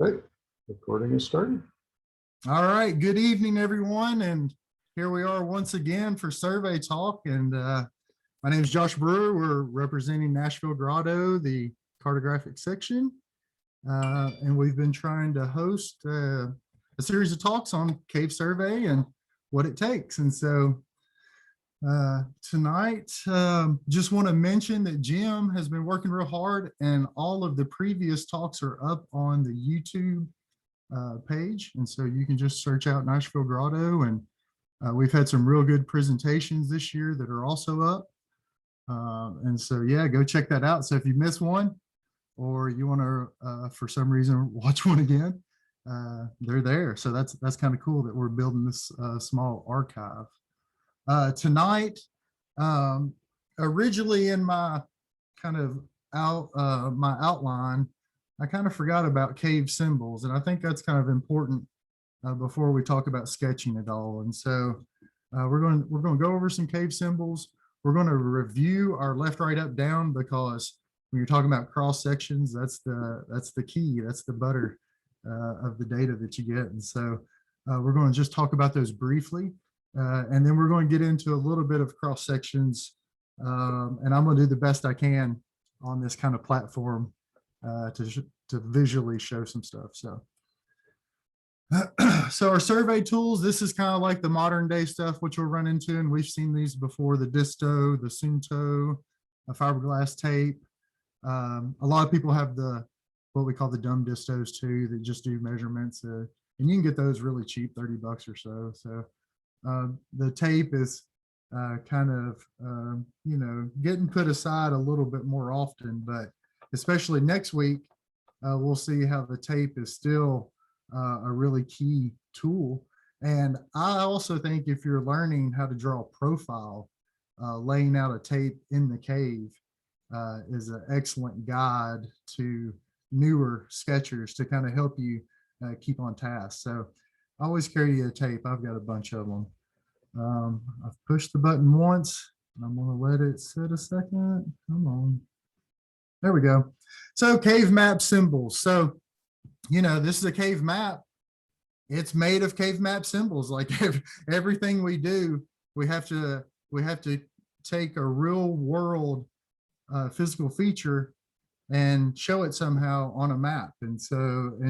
Right, recording is starting. All right, good evening, everyone. And here we are once again for Survey Talk. And my name is Josh Brewer. We're representing Nashville Grotto, the cartographic section. And we've been trying to host a series of talks on cave survey and what it takes. And so tonight, just want to mention that Jim has been working real hard, and all of the previous talks are up on the YouTube page. And so you can just search out Nashville Grotto, and we've had some real good presentations this year that are also up. And so, yeah, go check that out. So if you miss one or you want to, for some reason, watch one again, they're there. So that's kind of cool that we're building this small archive. Tonight, originally in my kind of my outline, I kind of forgot about cave symbols, and I think that's kind of important before we talk about sketching it all. And so we're going to go over some cave symbols. We're going to review our left, right, up, down, because when you're talking about cross sections, that's the key. That's the butter of the data that you get. And so we're going to just talk about those briefly. And then we're going to get into a little bit of cross sections, and I'm going to do the best I can on this kind of platform to visually show some stuff. So, so our survey tools, this is kind of like the modern day stuff, which we'll run into, and we've seen these before: the Disto, the Sunto, a fiberglass tape. A lot of people have what we call the dumb Distos too, that just do measurements, and you can get those really cheap, $30 or so. So the tape is kind of, getting put aside a little bit more often, but especially next week, we'll see how the tape is still a really key tool. And I also think if you're learning how to draw a profile, laying out a tape in the cave is an excellent guide to newer sketchers to kind of help you keep on task. So I always carry a tape. I've got a bunch of them. I've pushed the button once, and I'm going to let it sit a second. Come on. There we go. So cave map symbols. So, this is a cave map. It's made of cave map symbols. Like everything we do, we have to take a real world physical feature and show it somehow on a map, and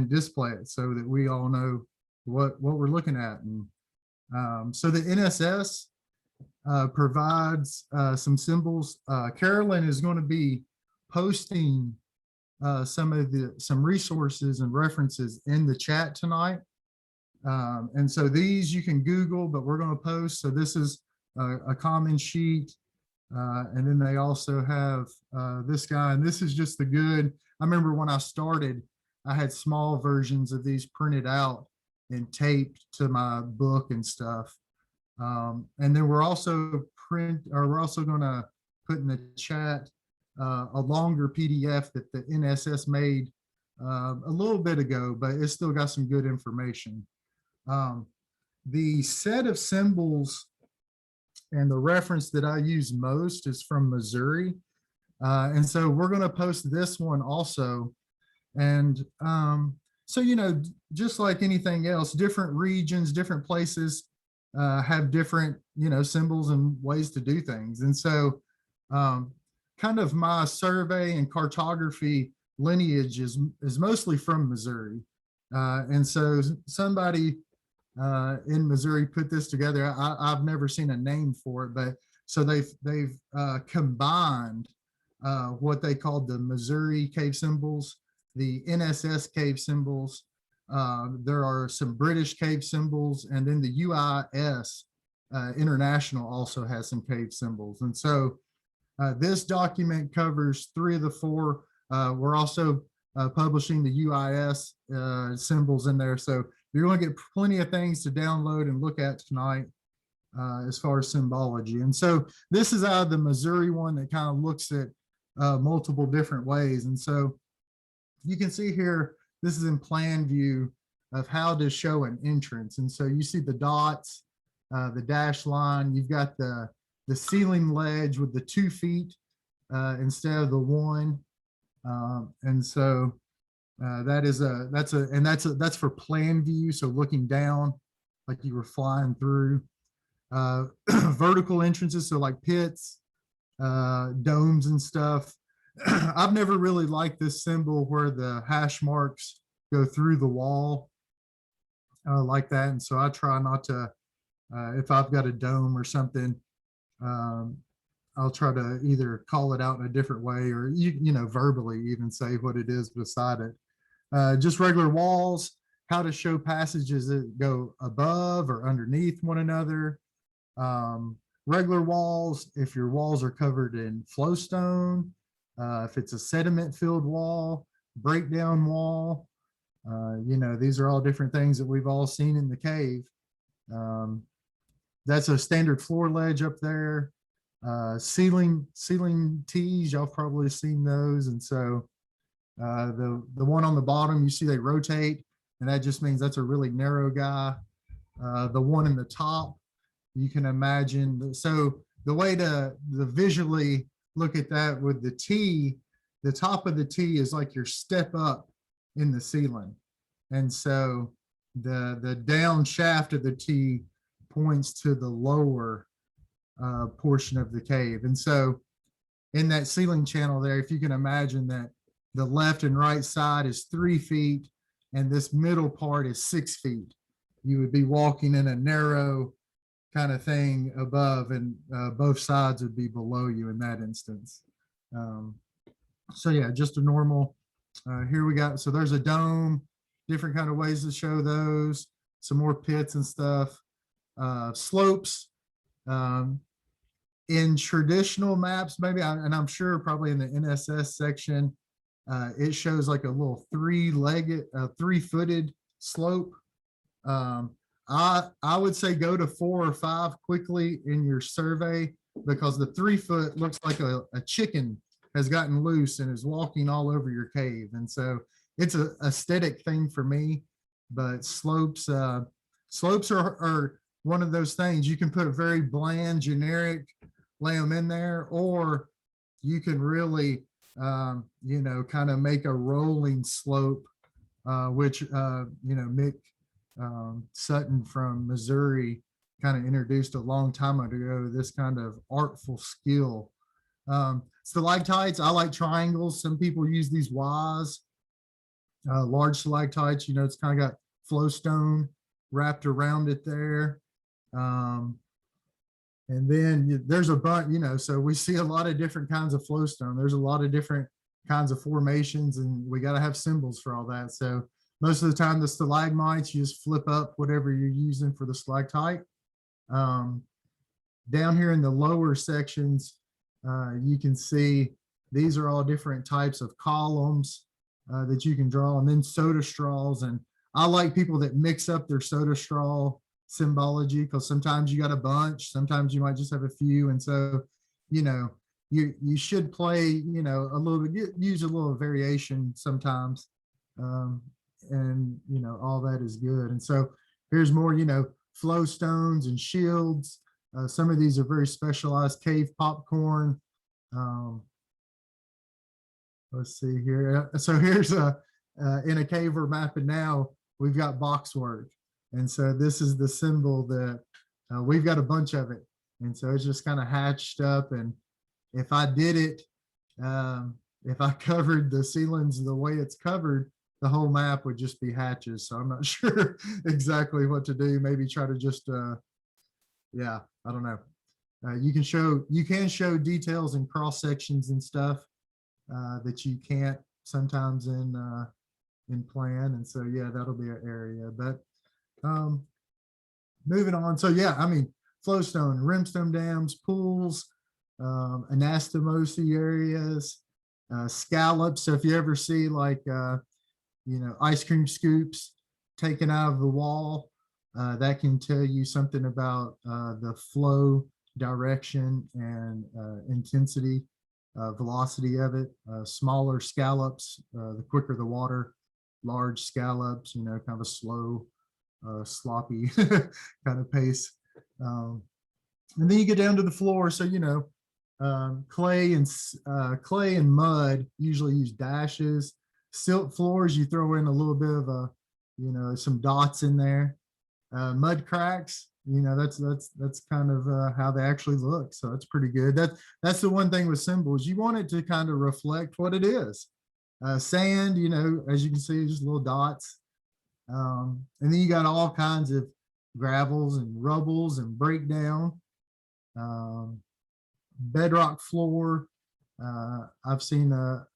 display it so that we all know what we're looking at. And so the NSS provides some symbols. Carolyn is going to be posting some resources and references in the chat tonight. And so these you can Google, but we're going to post. So this is a common sheet. And then they also have this guy, and this is just the good. I remember when I started, I had small versions of these printed out and taped to my book and stuff. And then we're also going to put in the chat a longer PDF that the NSS made a little bit ago, but it's still got some good information. The set of symbols and the reference that I use most is from Missouri. And so we're going to post this one also. And so, just like anything else, different regions, different places have different, symbols and ways to do things. And so kind of my survey and cartography lineage is mostly from Missouri. And so somebody in Missouri put this together. I've never seen a name for it, but so they've combined what they called the Missouri cave symbols, the NSS cave symbols. There are some British cave symbols, and then the UIS International also has some cave symbols. And so this document covers 3 of the 4. We're also publishing the UIS symbols in there. So you're going to get plenty of things to download and look at tonight as far as symbology. And so this is out of the Missouri one that kind of looks at multiple different ways. And so you can see here, this is in plan view of how to show an entrance. And so you see the dots, the dash line, you've got the ceiling ledge with the 2 feet instead of the 1. And so That's for plan view. So looking down, like you were flying through. Vertical entrances, so like pits, domes and stuff. I've never really liked this symbol where the hash marks go through the wall like that. And so I try not to, if I've got a dome or something, um, I'll try to either call it out in a different way or, verbally even say what it is beside it. Just regular walls, how to show passages that go above or underneath one another. Regular walls, if your walls are covered in flowstone, if it's a sediment filled wall, breakdown wall, these are all different things that we've all seen in the cave. That's a standard floor ledge up there. Ceiling tees, y'all probably seen those. And so the one on the bottom, you see they rotate, and that just means that's a really narrow guy. The one in the top, you can imagine. So the way to visually look at that with the T, the top of the T is like your step up in the ceiling. And so the down shaft of the T points to the lower portion of the cave. And so in that ceiling channel there, if you can imagine that the left and right side is 3 feet and this middle part is 6 feet, you would be walking in a narrow kind of thing above, and both sides would be below you in that instance. So yeah, just a normal, here we got, so there's a dome, different kind of ways to show those, some more pits and stuff. Slopes, in traditional maps, maybe, and I'm sure probably in the NSS section, it shows like a little three-footed slope. I would say go to 4 or 5 quickly in your survey, because the 3 foot looks like a chicken has gotten loose and is walking all over your cave. And so it's a aesthetic thing for me, but slopes are one of those things. You can put a very bland, generic, lay them in there, or you can really, kind of make a rolling slope, which, Mick Sutton from Missouri kind of introduced a long time ago, this kind of artful skill. Stalactites, I like triangles. Some people use these Ys. Large stalactites, it's kind of got flowstone wrapped around it there. And then there's a bunch, so we see a lot of different kinds of flowstone. There's a lot of different kinds of formations, and we got to have symbols for all that. So most of the time, the stalagmites, you just flip up whatever you're using for the stalactite. Down here in the lower sections, you can see these are all different types of columns that you can draw, and then soda straws. And I like people that mix up their soda straw symbology, because sometimes you got a bunch, sometimes you might just have a few. And so, you should play, a little bit, use a little variation sometimes. And all that is good. And so here's more, flow stones and shields. Some of these are very specialized. Cave popcorn. Let's see here. So here's in a cave we're mapping now, we've got boxwork. And so this is the symbol that we've got a bunch of it. And so it's just kind of hatched up. And if I did it, if I covered the ceilings the way it's covered, the whole map would just be hatches. So I'm not sure exactly what to do. Maybe try to just, I don't know. You can show details and cross sections and stuff that you can't sometimes in plan. And so, yeah, that'll be an area. But moving on. So, yeah, I mean, flowstone, rimstone dams, pools, anastomosis areas, scallops. So if you ever see like, ice cream scoops taken out of the wall, that can tell you something about the flow direction and intensity, velocity of it. Smaller scallops, the quicker the water. Large scallops, kind of a slow, sloppy kind of pace. And then you get down to the floor. So, clay and mud usually use dashes. Silt floors, you throw in a little bit of some dots in there. Mud cracks, that's kind of how they actually look. So that's pretty good. That's the one thing with symbols. You want it to kind of reflect what it is. Sand, as you can see, just little dots. And then you got all kinds of gravels and rubbles and breakdown. Bedrock floor. I've seen a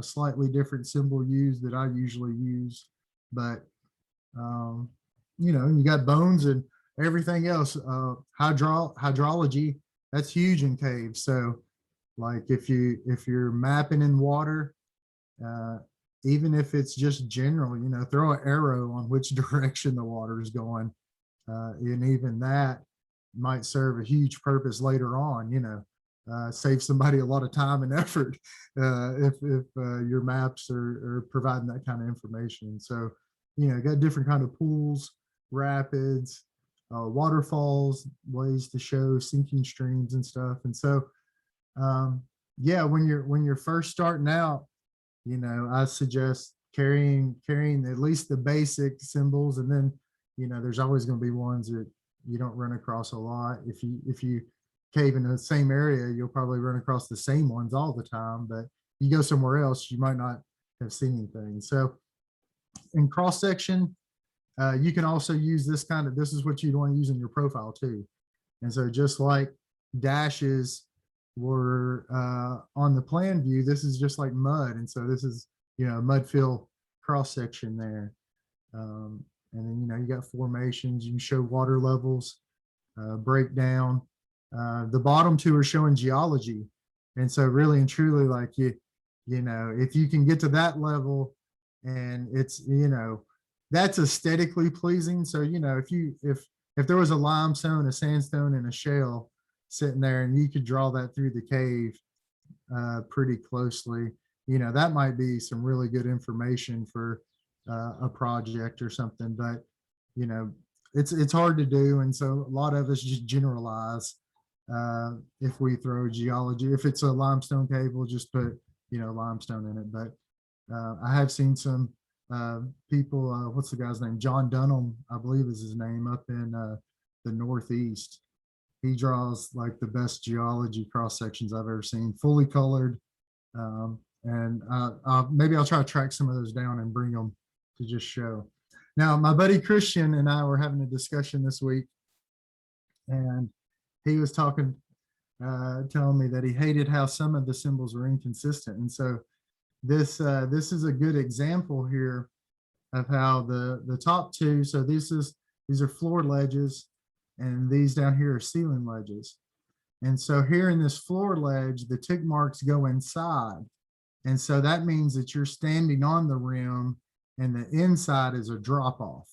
slightly different symbol used that I usually use, but you got bones and everything else. Hydrology, that's huge in caves. So like if you're mapping in water, even if it's just general, throw an arrow on which direction the water is going. And even that might serve a huge purpose later on, save somebody a lot of time and effort if your maps are providing that kind of information. So, got different kind of pools, rapids, waterfalls, ways to show sinking streams and stuff. And so, yeah, when you're first starting out, I suggest carrying at least the basic symbols, and then, there's always going to be ones that you don't run across a lot. If you cave in the same area, you'll probably run across the same ones all the time, but you go somewhere else, you might not have seen anything. So in cross section, you can also use this is what you'd want to use in your profile too. And so just like dashes were on the plan view, this is just like mud. And so this is, mud fill cross section there. And then, you got formations, you can show water levels, breakdown. The bottom two are showing geology. And so really and truly, like if you can get to that level, and it's, that's aesthetically pleasing. So, if there was a limestone, a sandstone, and a shale sitting there, and you could draw that through the cave pretty closely, that might be some really good information for a project or something. But, it's hard to do. And so a lot of us just generalize. If we throw geology, if it's a limestone cave, we'll just put, limestone in it. But I have seen some people, what's the guy's name? John Dunham, I believe is his name, up in the Northeast. He draws like the best geology cross sections I've ever seen, fully colored. And maybe I'll try to track some of those down and bring them to just show. Now, my buddy Christian and I were having a discussion this week, and he was telling me that he hated how some of the symbols were inconsistent. And so this is a good example here of how the top two, so these are floor ledges, and these down here are ceiling ledges. And so here in this floor ledge, the tick marks go inside. And so that means that you're standing on the rim and the inside is a drop off.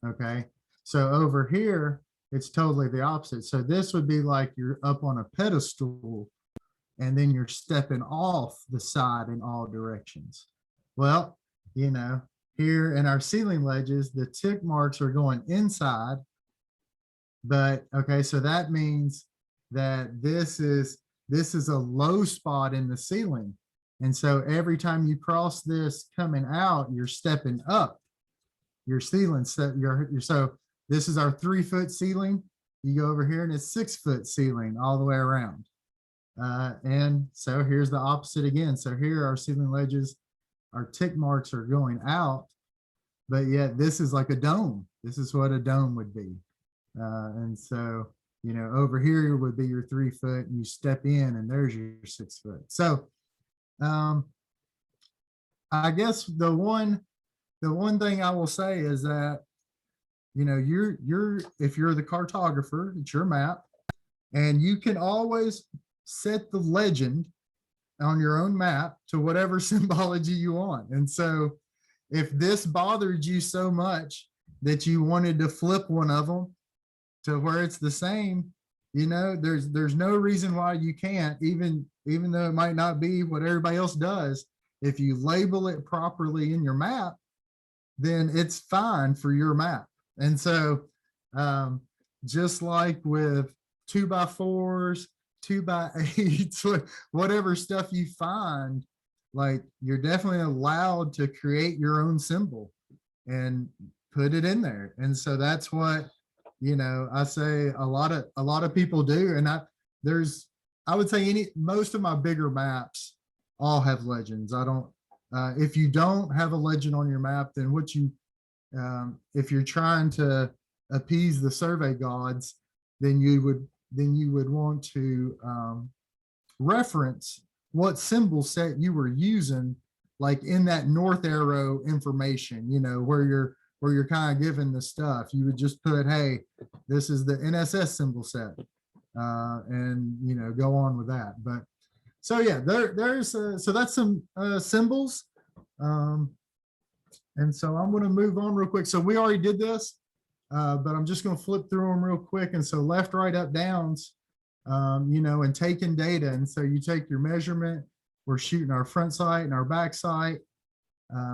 Okay. So over here, it's totally the opposite. So this would be like you're up on a pedestal and then you're stepping off the side in all directions. Well, here in our ceiling ledges, the tick marks are going inside. But okay, so that means that this is a low spot in the ceiling. And so every time you cross this coming out, you're stepping up your ceiling. So this is our 3-foot ceiling. You go over here and it's 6-foot ceiling all the way around. And so here's the opposite again. So here our ceiling ledges, our tick marks are going out, but yet this is like a dome. This is what a dome would be. And so, over here would be your 3-foot, and you step in and there's your 6-foot. So I guess the one thing I will say is that, if you're the cartographer, it's your map, and you can always set the legend on your own map to whatever symbology you want. And so if this bothered you so much that you wanted to flip one of them to where it's the same, there's no reason why you can't, even though it might not be what everybody else does. If you label it properly in your map, then it's fine for your map. And so just like with 2x4s, 2x8s, whatever stuff you find, like you're definitely allowed to create your own symbol and put it in there. And so that's what, I say a lot of people do. And I would say most of my bigger maps all have legends. I don't, if you don't have a legend on your map, then if you're trying to appease the survey gods, then you would want to reference what symbol set you were using, like in that north arrow information, where you're kind of given the stuff. You would just put, hey, this is the NSS symbol set, and go on with that. But so yeah, so that's some symbols. And so I'm going to move on real quick. So we already did this, but I'm just going to flip through them real quick. And so left, right, up, downs, and taking data. And so you take your measurement, we're shooting our front sight and our back sight.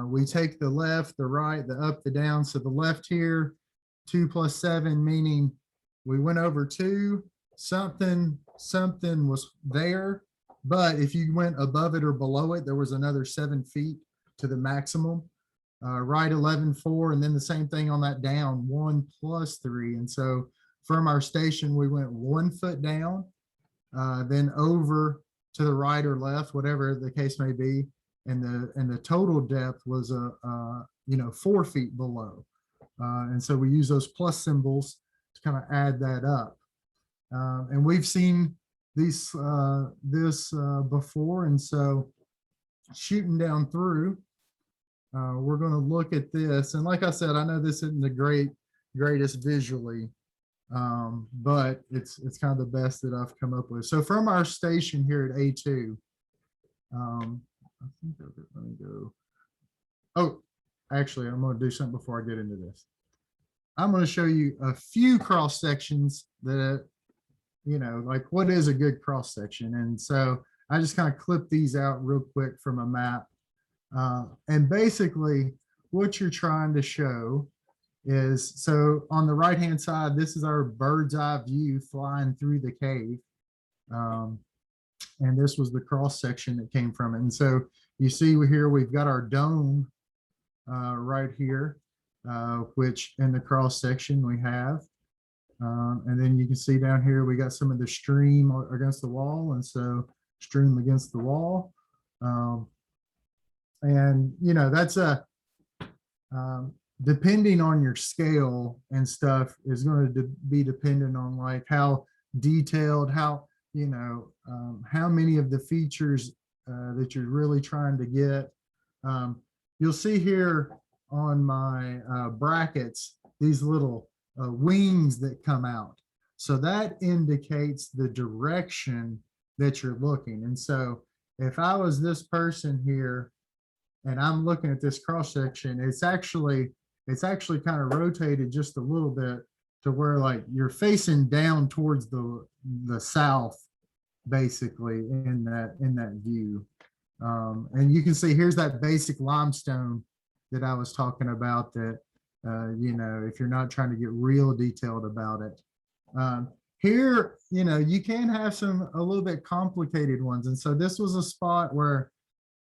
We take the left, the right, the up, the down. So the left here, 2 + 7, meaning we went over 2, something was there. But if you went above it or below it, there was another 7 feet to the maximum. Right, 11.4, and then the same thing on that down, 1 + 3. And so from our station, we went 1 foot down, then over to the right or left, whatever the case may be. And the total depth was 4 feet below. And so we use those plus symbols to kind of add that up. And we've seen this before. And so shooting down through, we're going to look at this. And like I said, I know this isn't the greatest visually, but it's kind of the best that I've come up with. So from our station here at A2, I think let me go. Oh, actually, I'm going to do something before I get into this. I'm going to show you a few cross sections that, like what is a good cross section. And so I just kind of clip these out real quick from a map. And basically what you're trying to show is, so on the right-hand side, this is our bird's eye view flying through the cave. And this was the cross section that came from it. And so you see here, we've got our dome right here, which in the cross section we have. And then you can see down here, we got some of the stream against the wall. And so stream against the wall. And, that's depending on your scale and stuff is going to be dependent on like how detailed, how many of the features that you're really trying to get. You'll see here on my brackets, these little wings that come out. So that indicates the direction that you're looking. And so if I was this person here and I'm looking at this cross section, it's actually kind of rotated just a little bit to where like you're facing down towards the south, basically in that view. And you can see here's that basic limestone that I was talking about that, if you're not trying to get real detailed about it. Here, you can have a little bit complicated ones. And so this was a spot where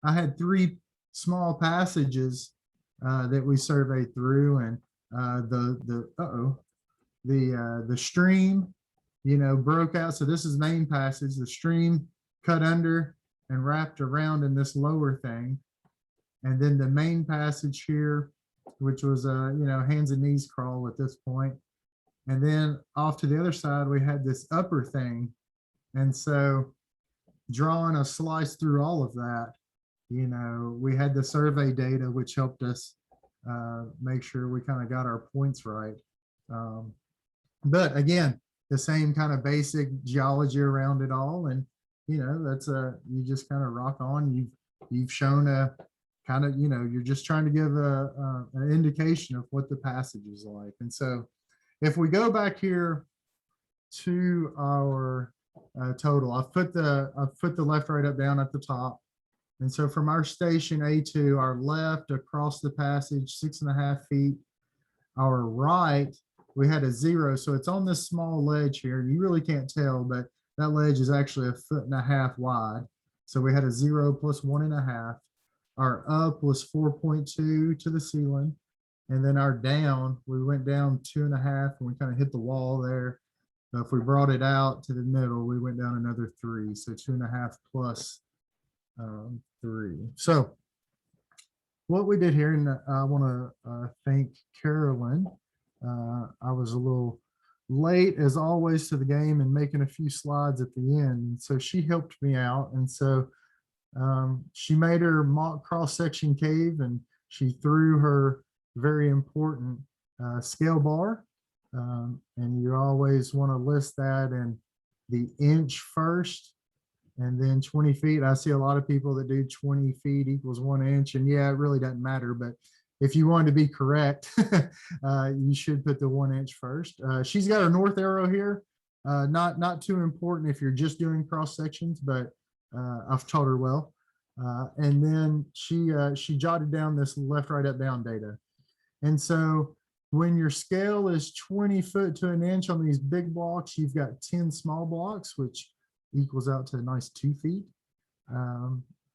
I had 3 small passages that we surveyed through, and the stream, broke out. So this is main passage. The stream cut under and wrapped around in this lower thing. And then the main passage here, which was hands and knees crawl at this point. And then off to the other side, we had this upper thing. And so drawing a slice through all of that, we had the survey data, which helped us make sure we kind of got our points right. But again, the same kind of basic geology around it all. And, that's you just kind of rock on. You've shown a kind of, you're just trying to give an indication of what the passage is like. And so if we go back here to our total, I've put the left, right, up, down at the top. And so from our station A2, our left across the passage, 6.5 feet. Our right, we had a 0. So it's on this small ledge here. And you really can't tell, but that ledge is actually 1.5 feet wide. So we had a 0 plus 1.5. Our up was 4.2 to the ceiling. And then our down, we went down 2.5 and we kind of hit the wall there. If we brought it out to the middle, we went down another 3. So 2.5 plus 3. So what we did here, and I want to thank Carolyn. I was a little late as always to the game and making a few slides at the end. So she helped me out. And so she made her mock cross-section cave and she threw her very important scale bar. And you always want to list that in the inch first and then 20 feet. I see a lot of people that do 20 feet equals 1 inch. And yeah, it really doesn't matter. But if you want to be correct, you should put the 1 inch first. She's got her north arrow here. Not too important if you're just doing cross sections, but I've taught her well. And then she jotted down this left, right, up, down data. And so when your scale is 20 foot to 1 inch on these big blocks, you've got 10 small blocks, which equals out to a nice 2 feet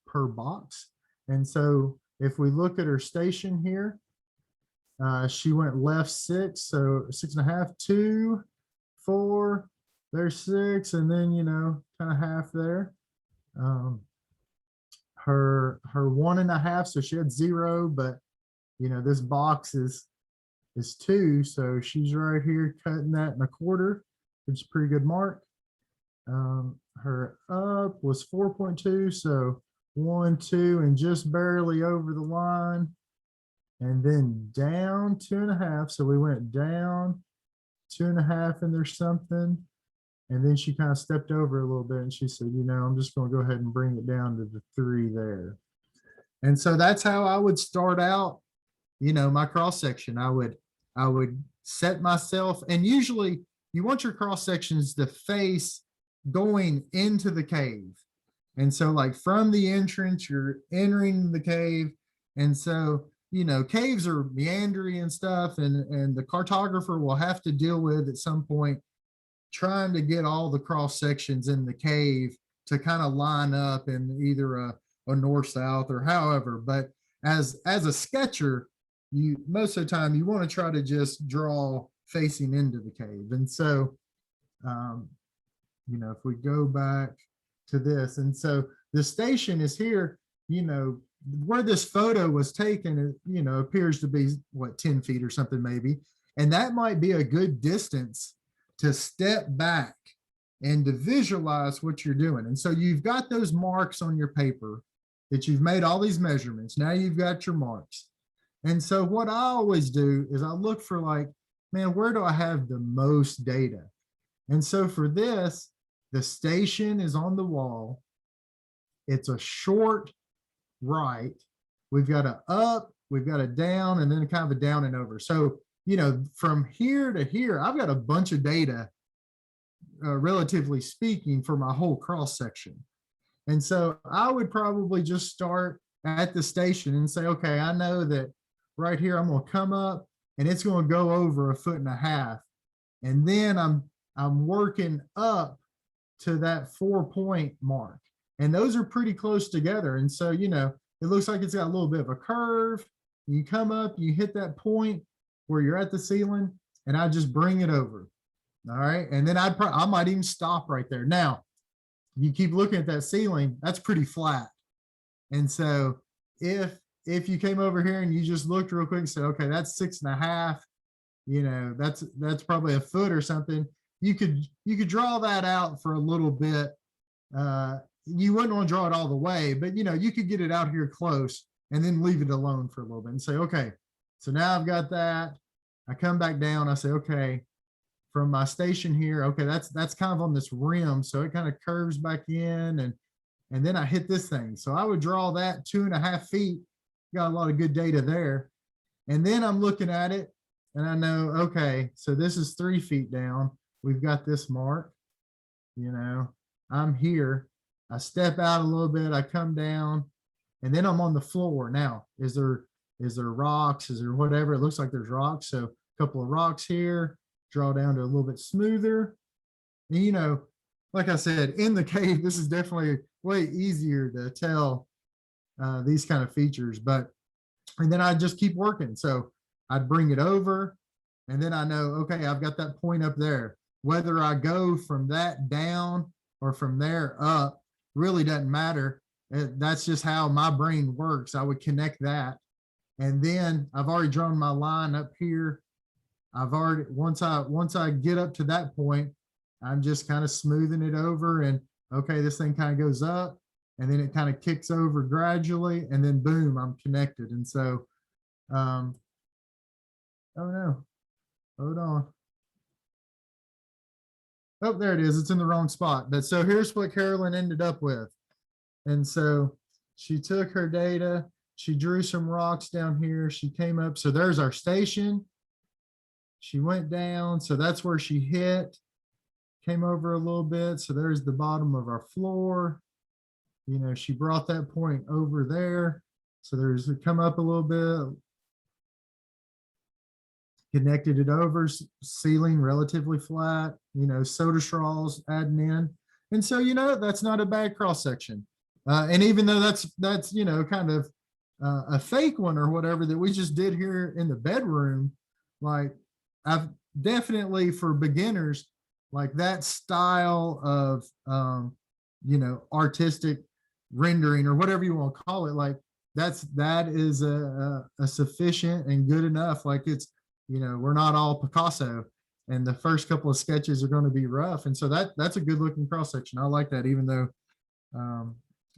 per box. And so if we look at her station here, she went left 6, so 6.5, 2, 4, there's 6, and then, you know, kind of half there. Her 1.5, so she had 0, but you know, this box is 2, so she's right here cutting that in 1/4, which is a pretty good mark. Her up was 4.2, so 1, 2, and just barely over the line. And then down 2.5, so we went down 2.5 and there's something. And then she kind of stepped over a little bit and she said, you know, I'm just going to go ahead and bring it down to the 3 there. And so that's how I would start out, you know, my cross section. I would set myself, and usually you want your cross sections to face going into the cave. And so like from the entrance, you're entering the cave. And so, you know, caves are meandering and stuff, and the cartographer will have to deal with at some point trying to get all the cross sections in the cave to kind of line up in either a north-south or however. But as a sketcher, you most of the time you want to try to just draw facing into the cave. And so, you know, if we go back to this, and so the station is here, you know, where this photo was taken, it, you know, appears to be what, 10 feet or something maybe. And that might be a good distance to step back and to visualize what you're doing. And so you've got those marks on your paper that you've made all these measurements. Now you've got your marks. And so what I always do is I look for like, man, where do I have the most data? And so for this, the station is on the wall. It's a short right. We've got a up, we've got a down, and then kind of a down and over. So, you know, from here to here, I've got a bunch of data, relatively speaking, for my whole cross section. And so I would probably just start at the station and say, okay, I know that right here, I'm going to come up and it's going to go over 1.5 feet. And then I'm working up to that 4-point mark. And those are pretty close together. And so, you know, it looks like it's got a little bit of a curve. You come up, you hit that point where you're at the ceiling, and I just bring it over. All right. And then I might even stop right there. Now, you keep looking at that ceiling, that's pretty flat. And so if you came over here and you just looked real quick and said, okay, that's 6.5, you know, that's probably 1 foot or something. You could draw that out for a little bit. You wouldn't want to draw it all the way, but you know, you could get it out here close and then leave it alone for a little bit and say, okay, so now I've got that. I come back down, I say, okay, from my station here, okay, that's kind of on this rim, so it kind of curves back in, and then I hit this thing. So I would draw that 2.5 feet. Got a lot of good data there. And then I'm looking at it and I know, okay, so this is 3 feet down. We've got this mark, you know, I'm here. I step out a little bit, I come down, and then I'm on the floor. Now, is there rocks? Is there whatever? It looks like there's rocks. So a couple of rocks here, draw down to a little bit smoother. And, you know, like I said, in the cave, this is definitely way easier to tell these kind of features. And then I just keep working. So I'd bring it over, and then I know, okay, I've got that point up there. Whether I go from that down or from there up really doesn't matter. That's just how my brain works. I would connect that. And then I've already drawn my line up here. I've already, once I get up to that point, I'm just kind of smoothing it over, and okay, this thing kind of goes up, and then it kind of kicks over gradually, and then boom, I'm connected. And so, oh no, hold on. Oh, there it is. It's in the wrong spot. But so here's what Carolyn ended up with. And so she took her data, she drew some rocks down here. She came up. So there's our station. She went down. So that's where she hit, came over a little bit. So there's the bottom of our floor. You know, she brought that point over there. So there's come up a little bit, connected it over, ceiling relatively flat, you know, soda straws adding in. And so, you know, that's not a bad cross section. And even though that's, you know, kind of a fake one or whatever that we just did here in the bedroom, like I've definitely, for beginners, like that style of, you know, artistic rendering or whatever you want to call it, like that is a sufficient and good enough. Like it's, you know, we're not all Picasso, and the first couple of sketches are going to be rough. And so that's a good looking cross section. I like that, even though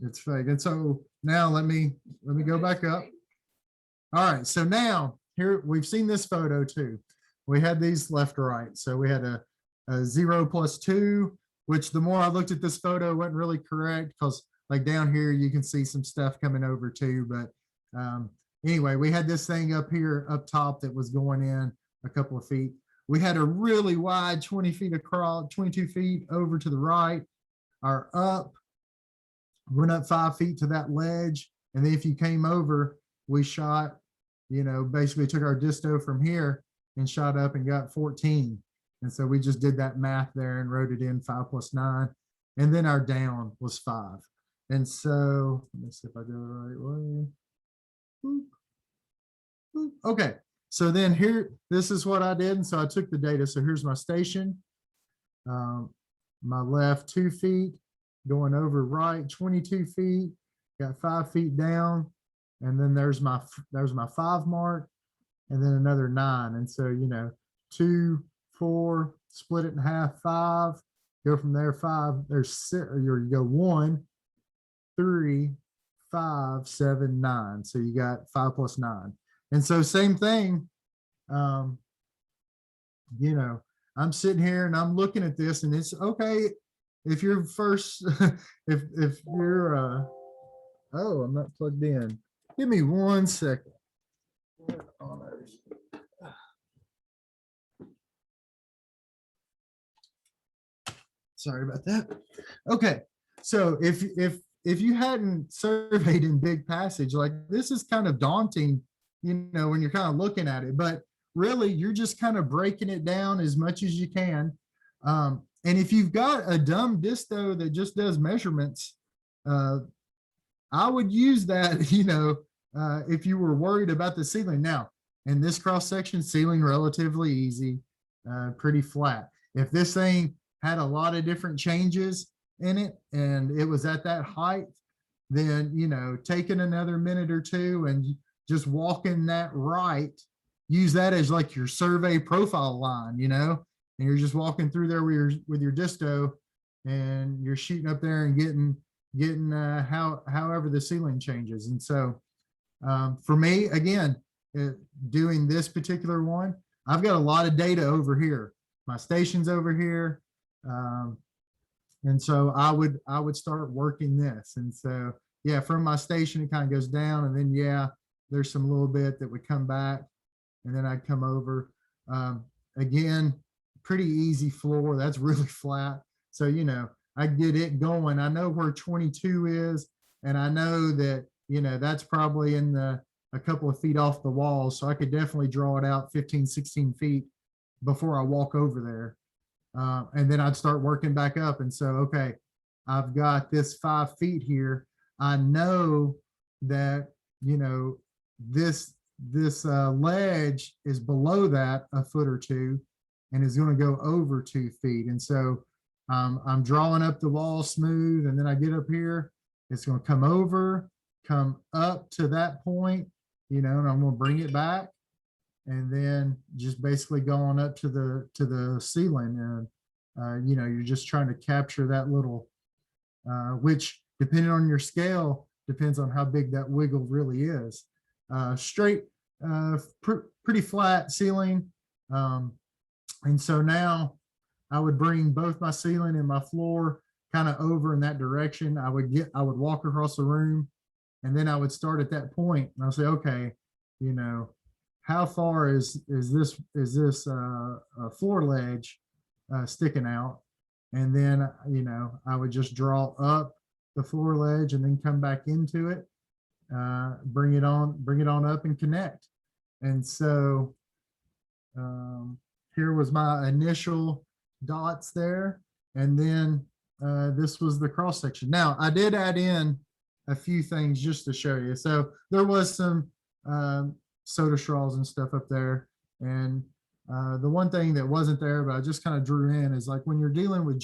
it's fake. And so now let me go back up. All right. So now here we've seen this photo too. We had these left to right. So we had a 0 + 2, which the more I looked at this photo, wasn't really correct, because like down here, you can see some stuff coming over too. But anyway, we had this thing up here up top that was going in a couple of feet. We had a really wide 20 feet across, 22 feet over to the right. Our up went up 5 feet to that ledge. And then if you came over, we shot, you know, basically took our disto from here and shot up and got 14. And so we just did that math there and wrote it in 5 + 9. And then our down was 5. And so let me see if I do it the right way. Boop. Boop. Okay, so then here, this is what I did. And so I took the data. So here's my station. My left 2 feet, going over right 22 feet, got 5 feet down. And then there's my 5 mark, and then another 9. And so, you know, 2, 4, split it in half, 5, go from there, 5, there's 6, or you go 1, 3, 5, 7, 9. So you got 5 + 9. And so same thing, you know, I'm sitting here and I'm looking at this, and it's okay. If you're first, if you're, oh, I'm not plugged in. Give me 1 second. Sorry about that. Okay. So if you hadn't surveyed in Big Passage, like this is kind of daunting, you know, when you're kind of looking at it, but really you're just kind of breaking it down as much as you can. And if you've got a dumb disto that just does measurements, I would use that, you know, if you were worried about the ceiling. Now, in this cross section, ceiling relatively easy, pretty flat. If this thing had a lot of different changes in it and it was at that height, then, you know, taking another minute or two and just walking that right, use that as like your survey profile line, you know, and you're just walking through there with your disto, and you're shooting up there and getting however the ceiling changes. And so for me, again, doing this particular one, I've got a lot of data over here. My station's over here. And so I would start working this. And so, yeah, from my station, it kind of goes down, and then, yeah, there's some little bit that would come back, and then I'd come over. Again, pretty easy floor. That's really flat. So, you know, I get it going. I know where 22 is, and I know that, you know, that's probably in a couple of feet off the wall. So I could definitely draw it out 15, 16 feet before I walk over there. And then I'd start working back up. And so, okay, I've got this 5 feet here. I know that, you know, this ledge is below that a foot or two and is going to go over 2 feet. And so I'm drawing up the wall smooth, and then I get up here, it's going to come over, come up to that point, you know, and I'm going to bring it back, and then just basically going up to the ceiling. And you know, you're just trying to capture that little, which depending on your scale depends on how big that wiggle really is. Straight, pretty flat ceiling. And so now I would bring both my ceiling and my floor kind of over in that direction. I would walk across the room, and then I would start at that point, and I'll say, okay, you know, how far is this floor ledge sticking out? And then, you know, I would just draw up the floor ledge and then come back into it, bring it on up and connect. And so here was my initial dots there. And then this was the cross section. Now I did add in a few things just to show you. So there was some soda straws and stuff up there. And the one thing that wasn't there, but I just kind of drew in, is like when you're dealing with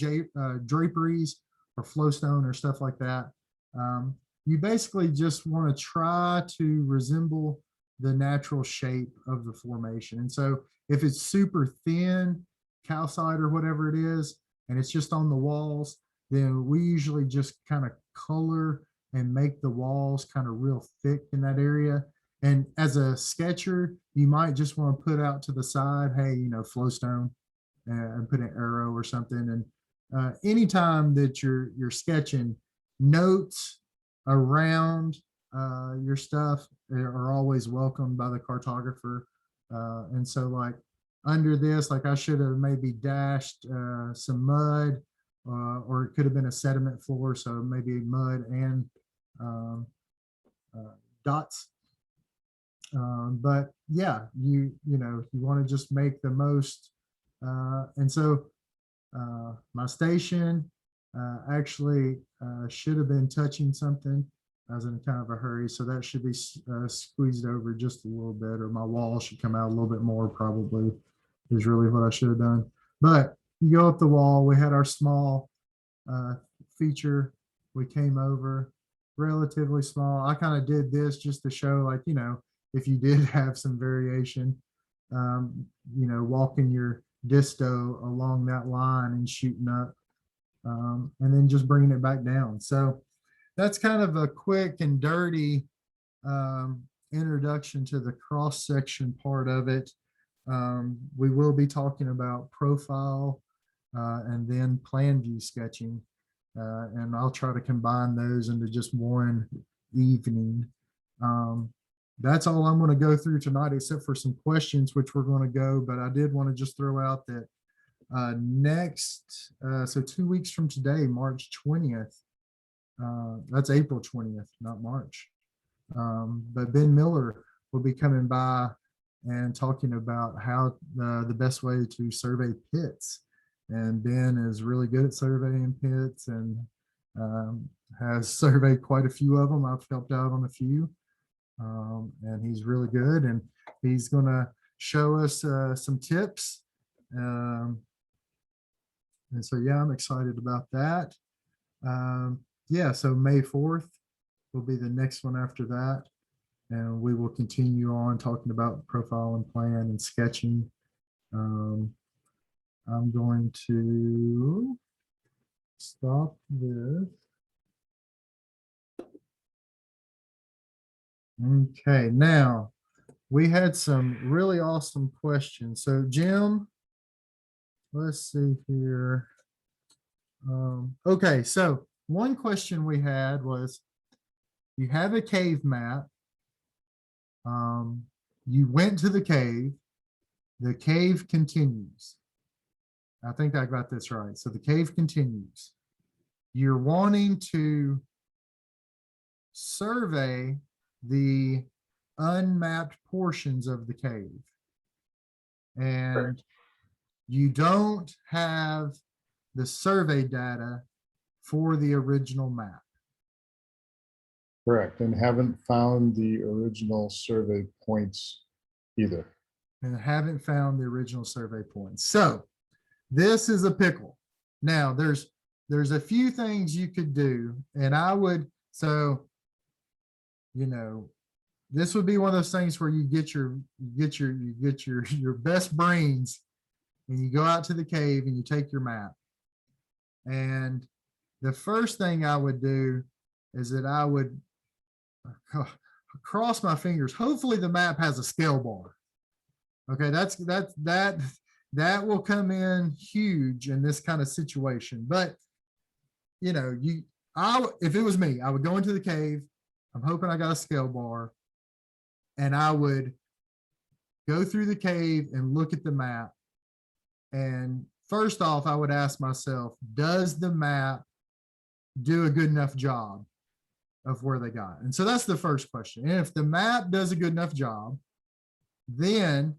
draperies or flowstone or stuff like that, you basically just want to try to resemble the natural shape of the formation. And so if it's super thin calcite or whatever it is, and it's just on the walls, then we usually just kind of color and make the walls kind of real thick in that area. And as a sketcher, you might just want to put out to the side, hey, you know, flowstone, and put an arrow or something. And anytime that you're sketching, notes around your stuff are always welcomed by the cartographer. And so like under this, like I should have maybe dashed some mud, or it could have been a sediment floor, so maybe mud and dots. But yeah, you know, you want to just make the most. And so my station actually should have been touching something. I was in kind of a hurry, so that should be squeezed over just a little bit, or my wall should come out a little bit more, probably, is really what I should have done. But you go up the wall, we had our small feature, we came over, relatively small. I kind of did this just to show, like, you know, if you did have some variation, you know, walking your disto along that line and shooting up, and then just bringing it back down. So that's kind of a quick and dirty introduction to the cross section part of it. We will be talking about profile and then plan view sketching, and I'll try to combine those into just one evening. That's all I'm going to go through tonight, except for some questions, which we're going to go. But I did want to just throw out that next, so 2 weeks from today, March 20th, that's April 20th, not March. But Ben Miller will be coming by and talking about how the best way to survey pits. And Ben is really good at surveying pits, and has surveyed quite a few of them. I've helped out on a few. And he's really good, and he's going to show us some tips. And so, yeah, I'm excited about that. Yeah, so May 4th will be the next one after that. And we will continue on talking about profile and plan and sketching. I'm going to stop this. Okay, now we had some really awesome questions. So Jim, let's see here. Okay, so one question we had was, you have a cave map. You went to the cave continues. I think I got this right. So the cave continues. You're wanting to survey the unmapped portions of the cave, and you don't have the survey data for the original map. Correct. And haven't found the original survey points either. And I haven't found the original survey points. So this is a pickle. Now there's a few things you could do, and I would, so, you know, this would be one of those things where you get your best brains and you go out to the cave and you take your map. And the first thing I would do is that I would cross my fingers. Hopefully the map has a scale bar. Okay, that will come in huge in this kind of situation. But you know, if it was me, I would go into the cave. I'm hoping I got a scale bar, and I would go through the cave and look at the map. And first off, I would ask myself, does the map do a good enough job of where they got? And so that's the first question. And if the map does a good enough job, then,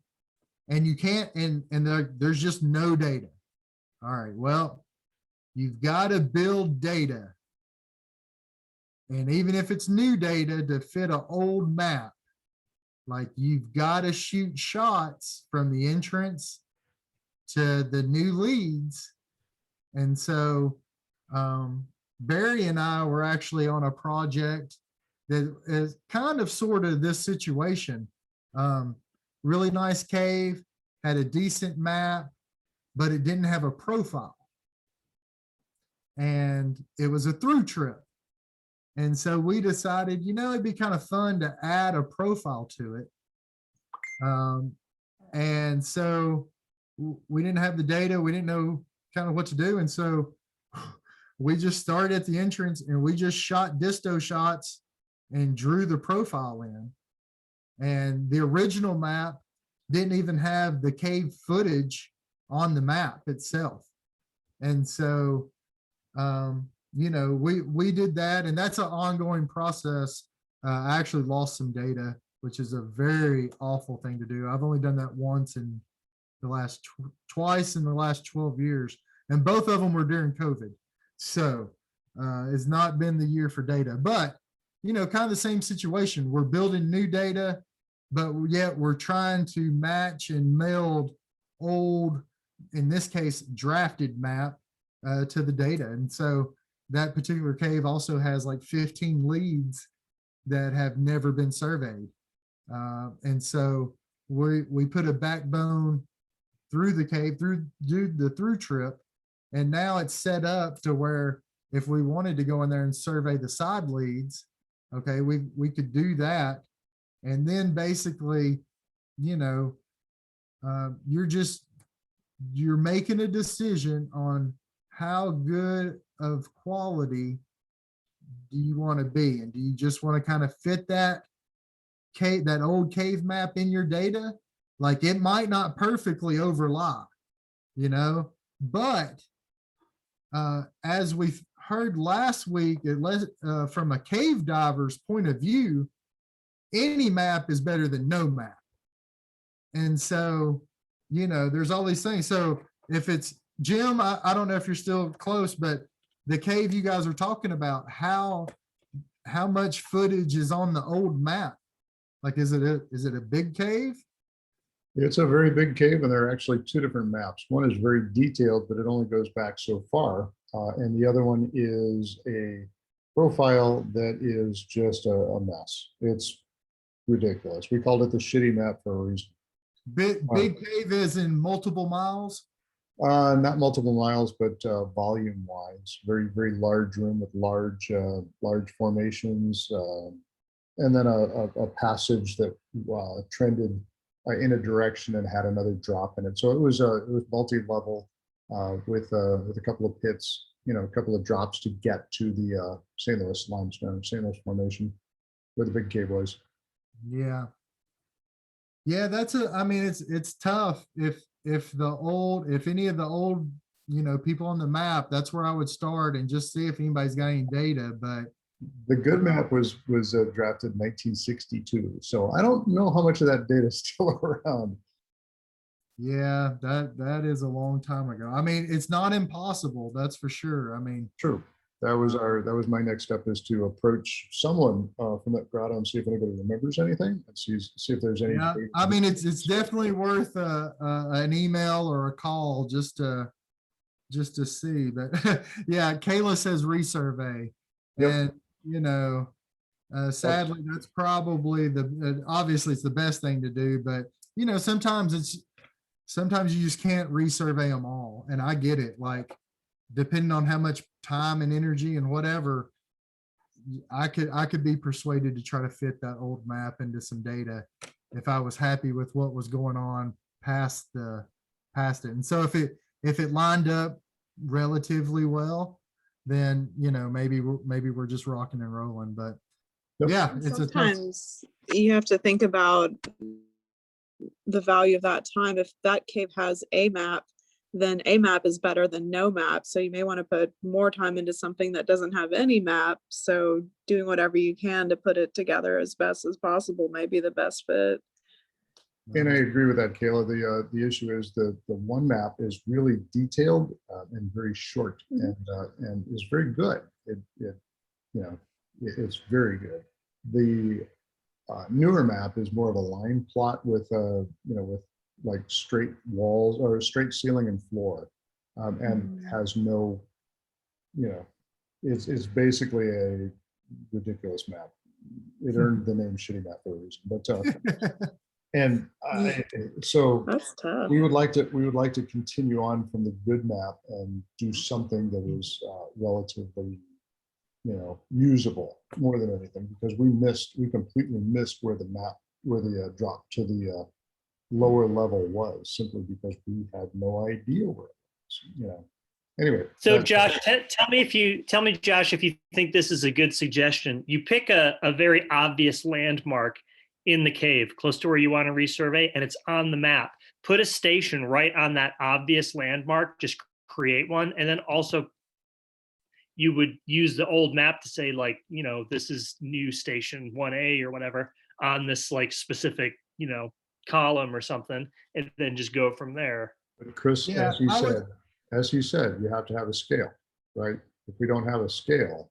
and you can't, and there's just no data. All right, well, you've got to build data. And even if it's new data to fit an old map, like you've got to shoot shots from the entrance to the new leads. And so Barry and I were actually on a project that is kind of sort of this situation. Really nice cave, had a decent map, but it didn't have a profile. And it was a through trip. And so we decided, you know, it'd be kind of fun to add a profile to it. And so we didn't have the data. We didn't know kind of what to do. And so we just started at the entrance and we just shot disto shots and drew the profile in. And the original map didn't even have the cave footage on the map itself. And so, you know, we did that, and that's an ongoing process. I actually lost some data, which is a very awful thing to do. I've only done that once in the last twice in the last 12 years, and both of them were during COVID. So it's not been the year for data, but you know, kind of the same situation. We're building new data, but yet we're trying to match and meld old, in this case, drafted map to the data. And so that particular cave also has like 15 leads that have never been surveyed. And so we put a backbone through the cave, through the through trip. And now it's set up to where if we wanted to go in there and survey the side leads, okay, we could do that. And then basically, you know, you're making a decision on how good of quality do you want to be, and do you just want to kind of fit that cave, that old cave map in your data? Like it might not perfectly overlap, you know, but as we heard last week, from a cave diver's point of view, any map is better than no map. And so, you know, there's all these things. So if it's Jim, I don't know if you're still close, but the cave you guys are talking about, how much footage is on the old map? Like, is it a big cave? It's a very big cave, and there are actually two different maps. One is very detailed, but it only goes back so far. And the other one is a profile that is just a mess. It's ridiculous. We called it the shitty map for a reason. Big cave is in multiple miles? Not multiple miles, but volume wise. Very, very large room with large formations. And then a passage that trended in a direction and had another drop in it. So it was multi-level with a couple of pits, you know, a couple of drops to get to the St. Louis limestone, St. Louis formation, where the big cave was. Yeah. Yeah, I mean, it's tough if any of the old, you know, people on the map, that's where I would start and just see if anybody's got any data. But the good map was drafted in 1962, so I don't know how much of that data is still around. Yeah, that is a long time ago. I mean, it's not impossible, that's for sure. I mean, true. that was my next step, is to approach someone from that grotto and see if anybody remembers anything, and see if there's any. Yeah, I mean, it's definitely worth an email or a call just to see. But yeah, Kayla says resurvey, Yep. and you know, sadly, that's probably obviously it's the best thing to do. But you know, sometimes you just can't resurvey them all, and I get it. Like, depending on how much time and energy and whatever, I could be persuaded to try to fit that old map into some data if I was happy with what was going on past it. And so if it lined up relatively well, then you know, maybe we're just rocking and rolling. But Yep. yeah, it's sometimes you have to think about the value of that time. If that cave has a map, then a map is better than no map. So you may want to put more time into something that doesn't have any map. So doing whatever you can to put it together as best as possible may be the best fit. And I agree with that, Kayla. The issue is the one map is really detailed and very short, and is very good. It's very good. The newer map is more of a line plot with with like straight walls or straight ceiling and floor, and has no, it's basically a ridiculous map. It earned the name shitty map for a reason, but and so That's tough. we would like to continue on from the good map and do something that is relatively usable more than anything, because we completely missed where the drop to the lower level was, simply because we had no idea where it was. Anyway. So Josh, tell me, Josh, if you think this is a good suggestion. You pick a very obvious landmark in the cave close to where you want to resurvey, and it's on the map. Put a station right on that obvious landmark, just create one, and then also you would use the old map to say, like, this is new station 1A or whatever on this like specific, column or something, and then just go from there. But Chris, Yeah, as you said, you have to have a scale, right? If we don't have a scale,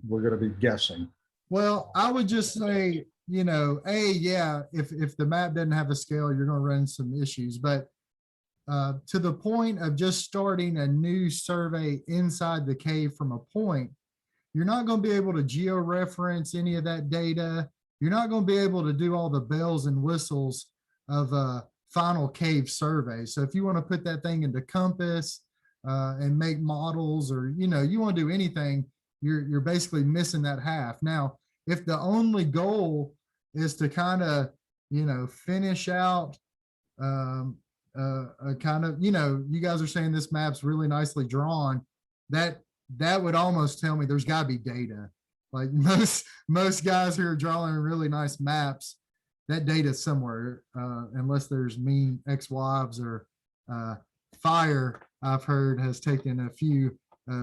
we're going to be guessing. Well, I would just say, if the map doesn't have a scale, you're going to run some issues. But to the point of just starting a new survey inside the cave from a point, you're not going to be able to geo-reference any of that data. You're not going to be able to do all the bells and whistles of a final cave survey. So if you want to put that thing into Compass and make models, or you want to do anything, you're basically missing that half. Now, if the only goal is to kind of finish out a kind of, you guys are saying this map's really nicely drawn, that would almost tell me there's got to be data. Like most guys who are drawing really nice maps, that data somewhere, unless there's mean ex-wives or fire, I've heard, has taken a few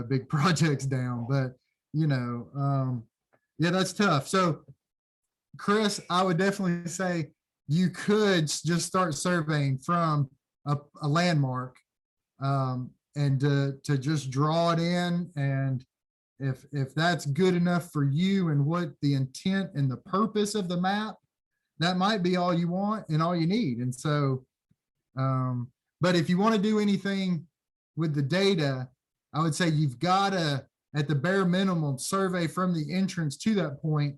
big projects down. But yeah, that's tough. So Chris, I would definitely say you could just start surveying from a landmark, and to just draw it in. And if that's good enough for you and what the intent and the purpose of the map, that might be all you want and all you need. And so, but if you want to do anything with the data, I would say you've got to, at the bare minimum, survey from the entrance to that point,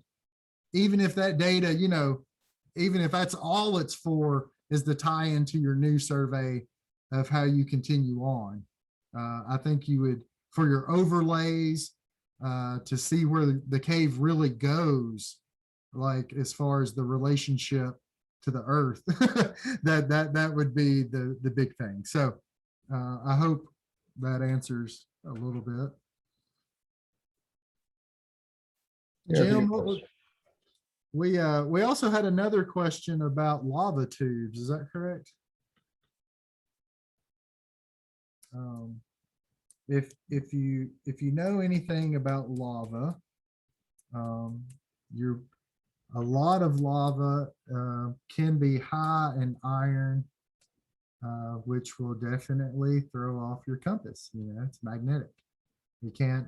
even if that data, even if that's all it's for, is the tie into your new survey of how you continue on. I think you would, for your overlays, to see where the cave really goes, like as far as the relationship to the earth, that would be the big thing. So I hope that answers a little bit. Yeah, Jim, we also had another question about lava tubes. Is that correct? If you know anything about lava, a lot of lava can be high in iron, which will definitely throw off your compass. It's magnetic. You can't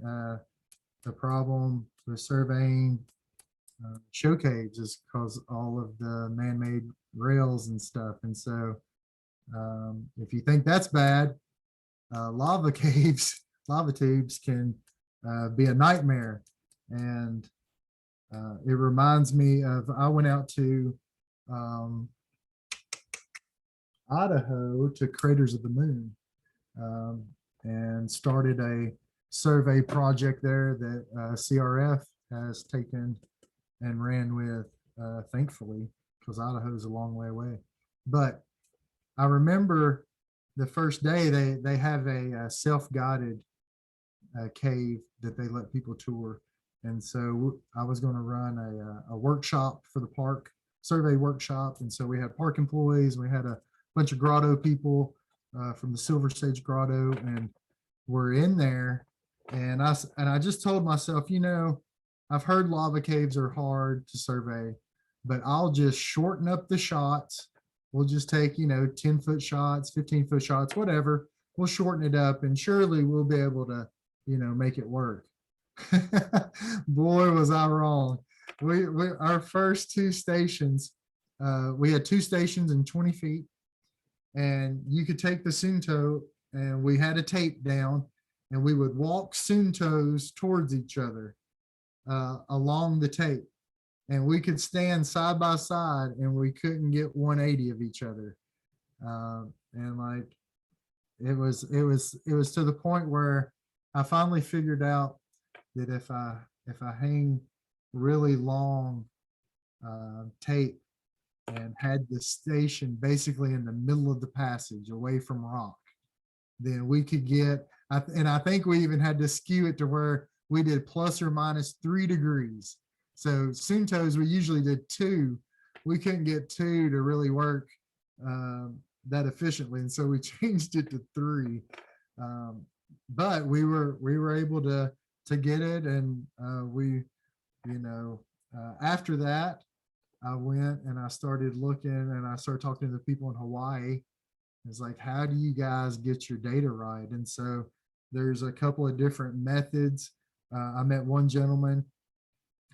the problem with surveying show caves is because all of the man-made rails and stuff. And so if you think that's bad, lava caves, lava tubes can be a nightmare. And it reminds me of, I went out to Idaho to Craters of the Moon and started a survey project there that CRF has taken and ran with, thankfully, because Idaho is a long way away. But I remember the first day they have a self-guided cave that they let people tour. And so I was going to run a workshop for the park, survey workshop. And so we had park employees, we had a bunch of Grotto people from the Silver Stage Grotto, and we're in there. And I just told myself, you know, I've heard lava caves are hard to survey, but I'll just shorten up the shots. We'll just take, you know, 10-foot shots, 15-foot shots, whatever. We'll shorten it up and surely we'll be able to, you know, make it work. Boy, was I wrong. We our first two stations, we had two stations in 20 feet, and you could take the Sunto, and we had a tape down, and we would walk Suntos towards each other along the tape, and we could stand side by side, and we couldn't get 180 of each other. And like it was to the point where I finally figured out that if I hang really long tape and had the station basically in the middle of the passage away from rock, then we could get, and I think we even had to skew it to where we did plus or minus 3 degrees. So Suntos, we usually did 2. We couldn't get 2 to really work that efficiently. And so we changed it to 3. But we were able to get it. And we, you know, after that, I went and I started looking and I started talking to the people in Hawaii. It's like, how do you guys get your data right? And so there's a couple of different methods. I met one gentleman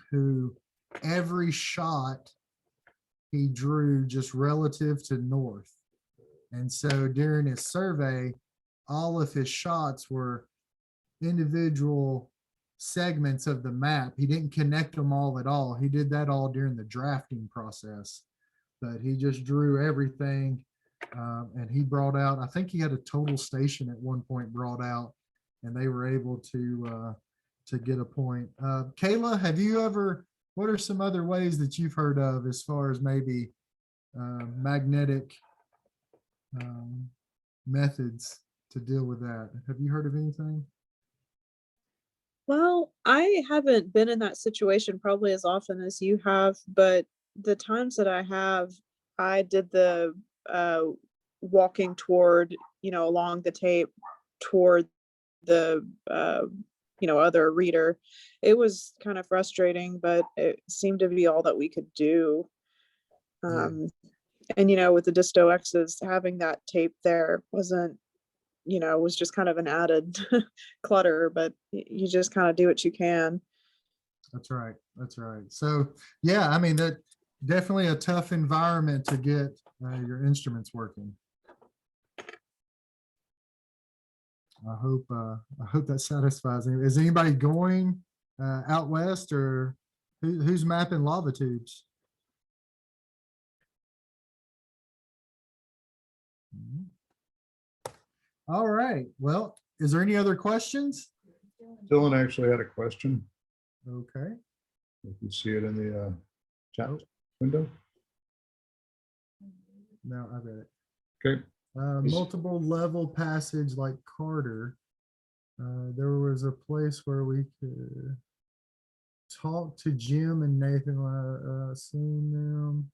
who every shot he drew just relative to north. And so during his survey, all of his shots were individual segments of the map. He didn't connect them all at all. He did that all during the drafting process, but he just drew everything. And he brought out, I think he had a total station at one point brought out, and they were able to get a point. Kayla, have you ever, what are some other ways that you've heard of as far as maybe magnetic methods to deal with that? Have you heard of anything? Well, I haven't been in that situation probably as often as you have, but the times that I have, I did the walking toward, you know, along the tape toward the, you know, other reader. It was kind of frustrating, but it seemed to be all that we could do. And, you know, with the Disto X's, having that tape there wasn't, you know, was just kind of an added clutter, but you just kind of do what you can. That's right. That's right. So yeah, I mean, that definitely a tough environment to get your instruments working. I hope that satisfies me. Is anybody going out west, or who's mapping lava tubes? All right. Well, is there any other questions? Dylan actually had a question. Okay. If you see it in the chat window. No, I read it. Okay. Multiple level passage like Carter. There was a place where we could talk to Jim and Nathan when I seen them.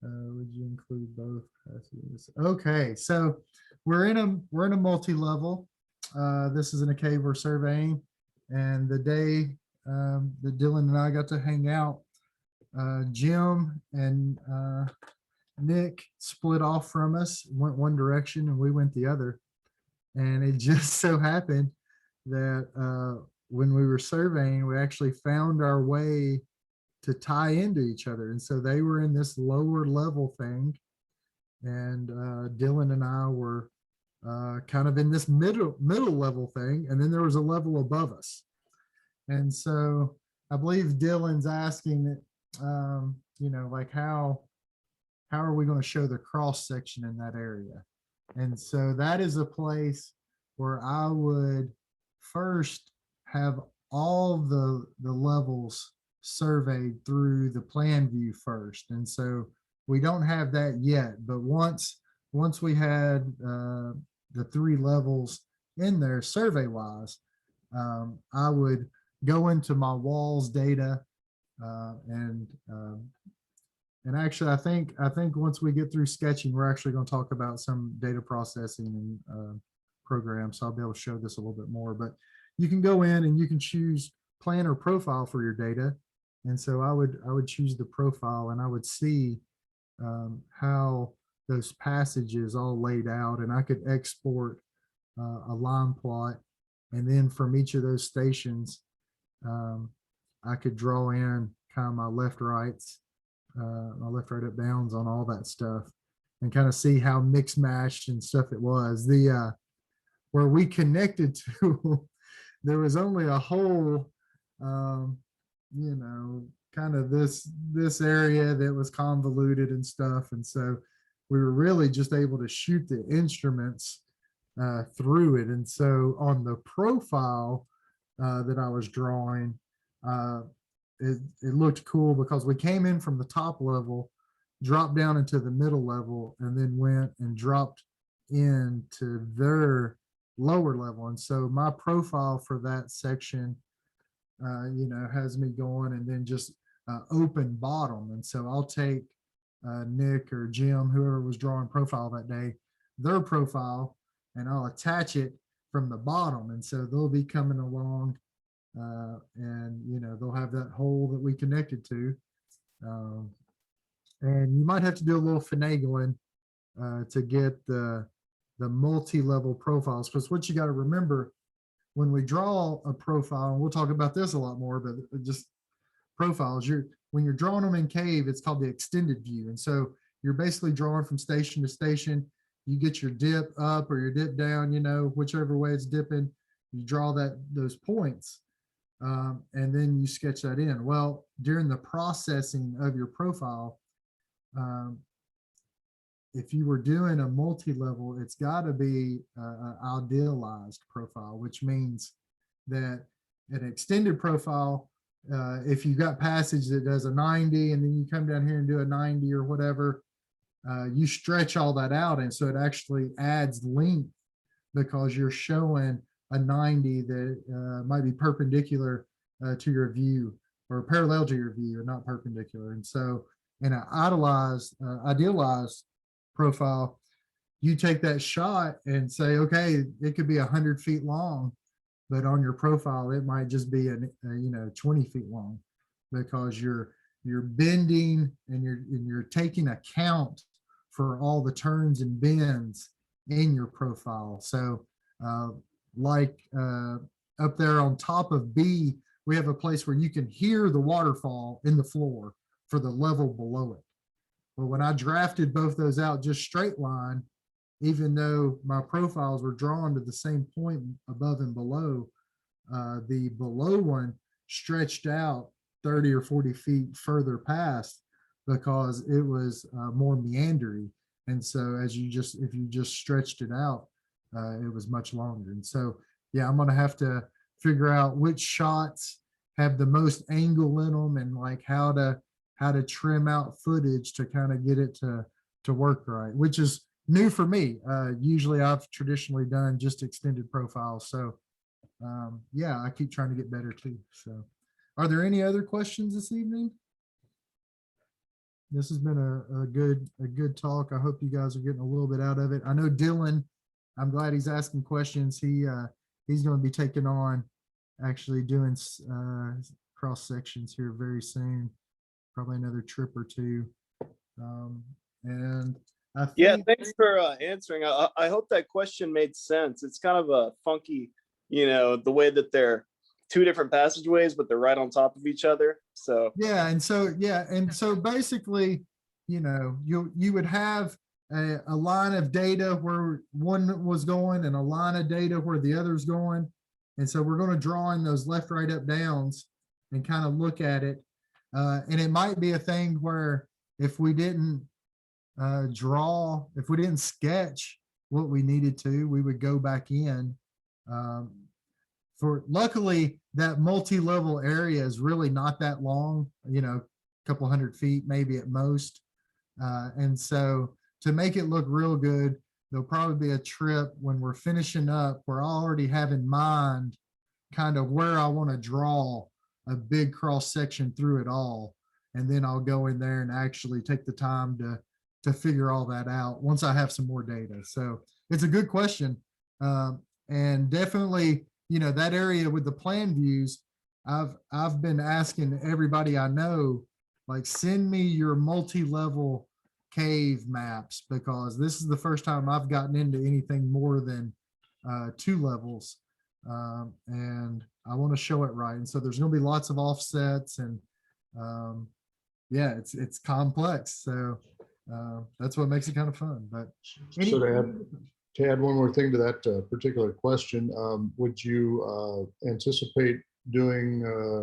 Would you include both passages? Okay, so we're in a multi-level. This is in a cave we're surveying, and the day that Dylan and I got to hang out, Jim and Nick split off from us, went one direction and we went the other. And it just so happened that when we were surveying, we actually found our way to tie into each other. And so they were in this lower level thing. And Dylan and I were kind of in this middle level thing. And then there was a level above us. And so I believe Dylan's asking, you know, like how are we going to show the cross section in that area? And so that is a place where I would first have all the levels surveyed through the plan view first. And so we don't have that yet, but once we had the 3 levels in there survey wise, I would go into my walls data and actually I think once we get through sketching, we're actually going to talk about some data processing and programs. So I'll be able to show this a little bit more, but you can go in and you can choose plan or profile for your data. And so I would choose the profile, and I would see how those passages all laid out, and I could export a line plot. And then from each of those stations, I could draw in kind of my left rights, my left right up bounds on all that stuff, and kind of see how mixed matched and stuff it was. The where we connected to, there was only a hole, you know, kind of this area that was convoluted and stuff. And so we were really just able to shoot the instruments through it. And so on the profile that I was drawing, it looked cool because we came in from the top level, dropped down into the middle level, and then went and dropped into their lower level. And so my profile for that section, you know, has me going and then just open bottom. And so I'll take Nick or Jim, whoever was drawing profile that day, their profile, and I'll attach it from the bottom. And so they'll be coming along and, you know, they'll have that hole that we connected to. And you might have to do a little finagling to get the multi-level profiles, because what you got to remember when we draw a profile, and we'll talk about this a lot more, but just profiles, when you're drawing them in Cave, it's called the extended view. And so you're basically drawing from station to station. You get your dip up or your dip down, you know, whichever way it's dipping, you draw those points, and then you sketch that in. Well, during the processing of your profile, if you were doing a multi-level, it's got to be an idealized profile, which means that an extended profile, if you got passage that does a 90 and then you come down here and do a 90 or whatever, you stretch all that out. And so it actually adds length because you're showing a 90 that might be perpendicular to your view or parallel to your view and not perpendicular. And so in an idealized profile, you take that shot and say, okay, it could be 100 feet long, but on your profile, it might just be you know, 20 feet long, because you're bending and you're taking account for all the turns and bends in your profile. So like up there on top of B, we have a place where you can hear the waterfall in the floor for the level below it. But when I drafted both those out just straight line, even though my profiles were drawn to the same point above and below, the below one stretched out 30 or 40 feet further past because it was more meandering. And so if you just stretched it out, it was much longer. And so, yeah, I'm going to have to figure out which shots have the most angle in them and like how to trim out footage to kind of get it to work right, which is new for me. Usually I've traditionally done just extended profiles. So yeah, I keep trying to get better too. So are there any other questions this evening? This has been a good talk. I hope you guys are getting a little bit out of it. I know Dylan, I'm glad he's asking questions. He's going to be taking on actually doing cross sections here very soon, probably another trip or two. And I think, yeah, thanks for answering. I hope that question made sense. It's kind of a funky, you know, the way that they're two different passageways, but they're right on top of each other. So Yeah, and so basically, you would have a line of data where one was going and a line of data where the other's going. And so we're going to draw in those left, right, up, downs and kind of look at it. And it might be a thing where if we didn't if we didn't sketch what we needed to, we would go back in. Luckily, that multi-level area is really not that long, a couple 100 feet, maybe at most. And so to make it look real good, there'll probably be a trip when we're finishing up where I already have in mind kind of where I want to draw a big cross section through it all. And then I'll go in there and actually take the time to figure all that out once I have some more data. So it's a good question. And definitely, that area with the plan views, I've been asking everybody I know, like, send me your multi-level cave maps, because this is the first time I've gotten into anything more than 2 levels. And I want to show it right. And so there's going to be lots of offsets and yeah, it's complex. So that's what makes it kind of fun. But So to add one more thing to that particular question, would you anticipate doing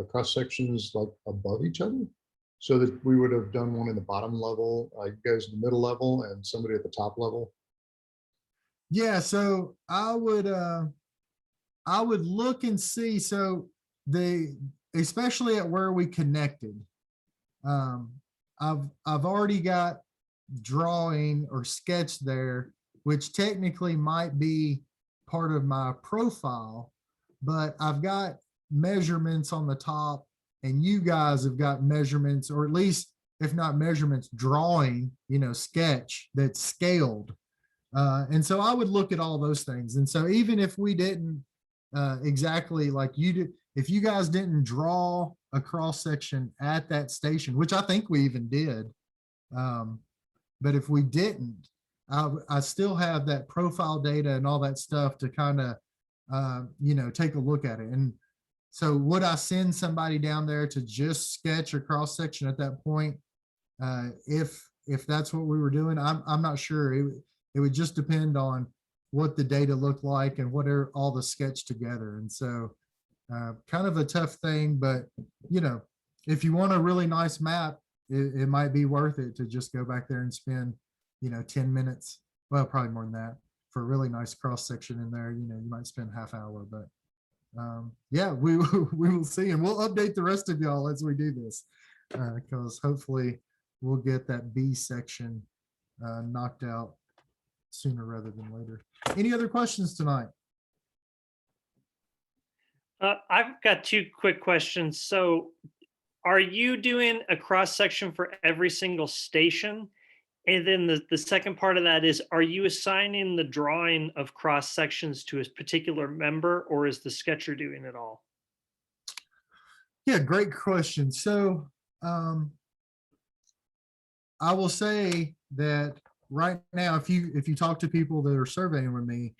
cross sections like above each other, so that we would have done one in the bottom level, you guys in the middle level, and somebody at the top level? yeah, so I would look and see. So especially at where we connected, I've already got drawing or sketch there, which technically might be part of my profile, but I've got measurements on the top, and you guys have got measurements, or at least if not measurements, drawing, sketch that's scaled. And so I would look at all those things. And so even if we didn't exactly like you did, if you guys didn't draw a cross section at that station, which I think we even did, but if we didn't, I still have that profile data and all that stuff to kind of, take a look at it. And so would I send somebody down there to just sketch a cross section at that point? If that's what we were doing, I'm not sure. It would just depend on what the data looked like and what are all the sketch together. And so kind of a tough thing, but if you want a really nice map, it might be worth it to just go back there and spend 10 minutes, well, probably more than that, for a really nice cross section in there. You might spend half hour, but yeah, we will see, and we'll update the rest of y'all as we do this, because hopefully we'll get that B section knocked out sooner rather than later. Any other questions tonight? I've got 2 quick questions. So are you doing a cross section for every single station? And then the second part of that is, are you assigning the drawing of cross sections to a particular member, or is the sketcher doing it all? Yeah, great question. So I will say that right now, if you talk to people that are surveying with me,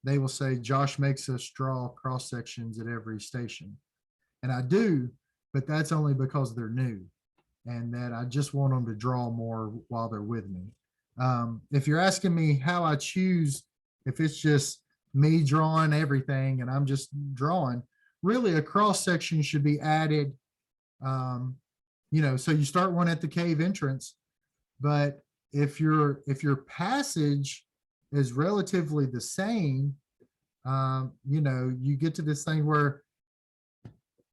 they will say Josh makes us draw cross sections at every station. And I do, but that's only because they're new and that I just want them to draw more while they're with me. If you're asking me how I choose, if it's just me drawing everything and I'm just drawing, really a cross section should be added. So you start one at the cave entrance, but if your passage is relatively the same, you get to this thing where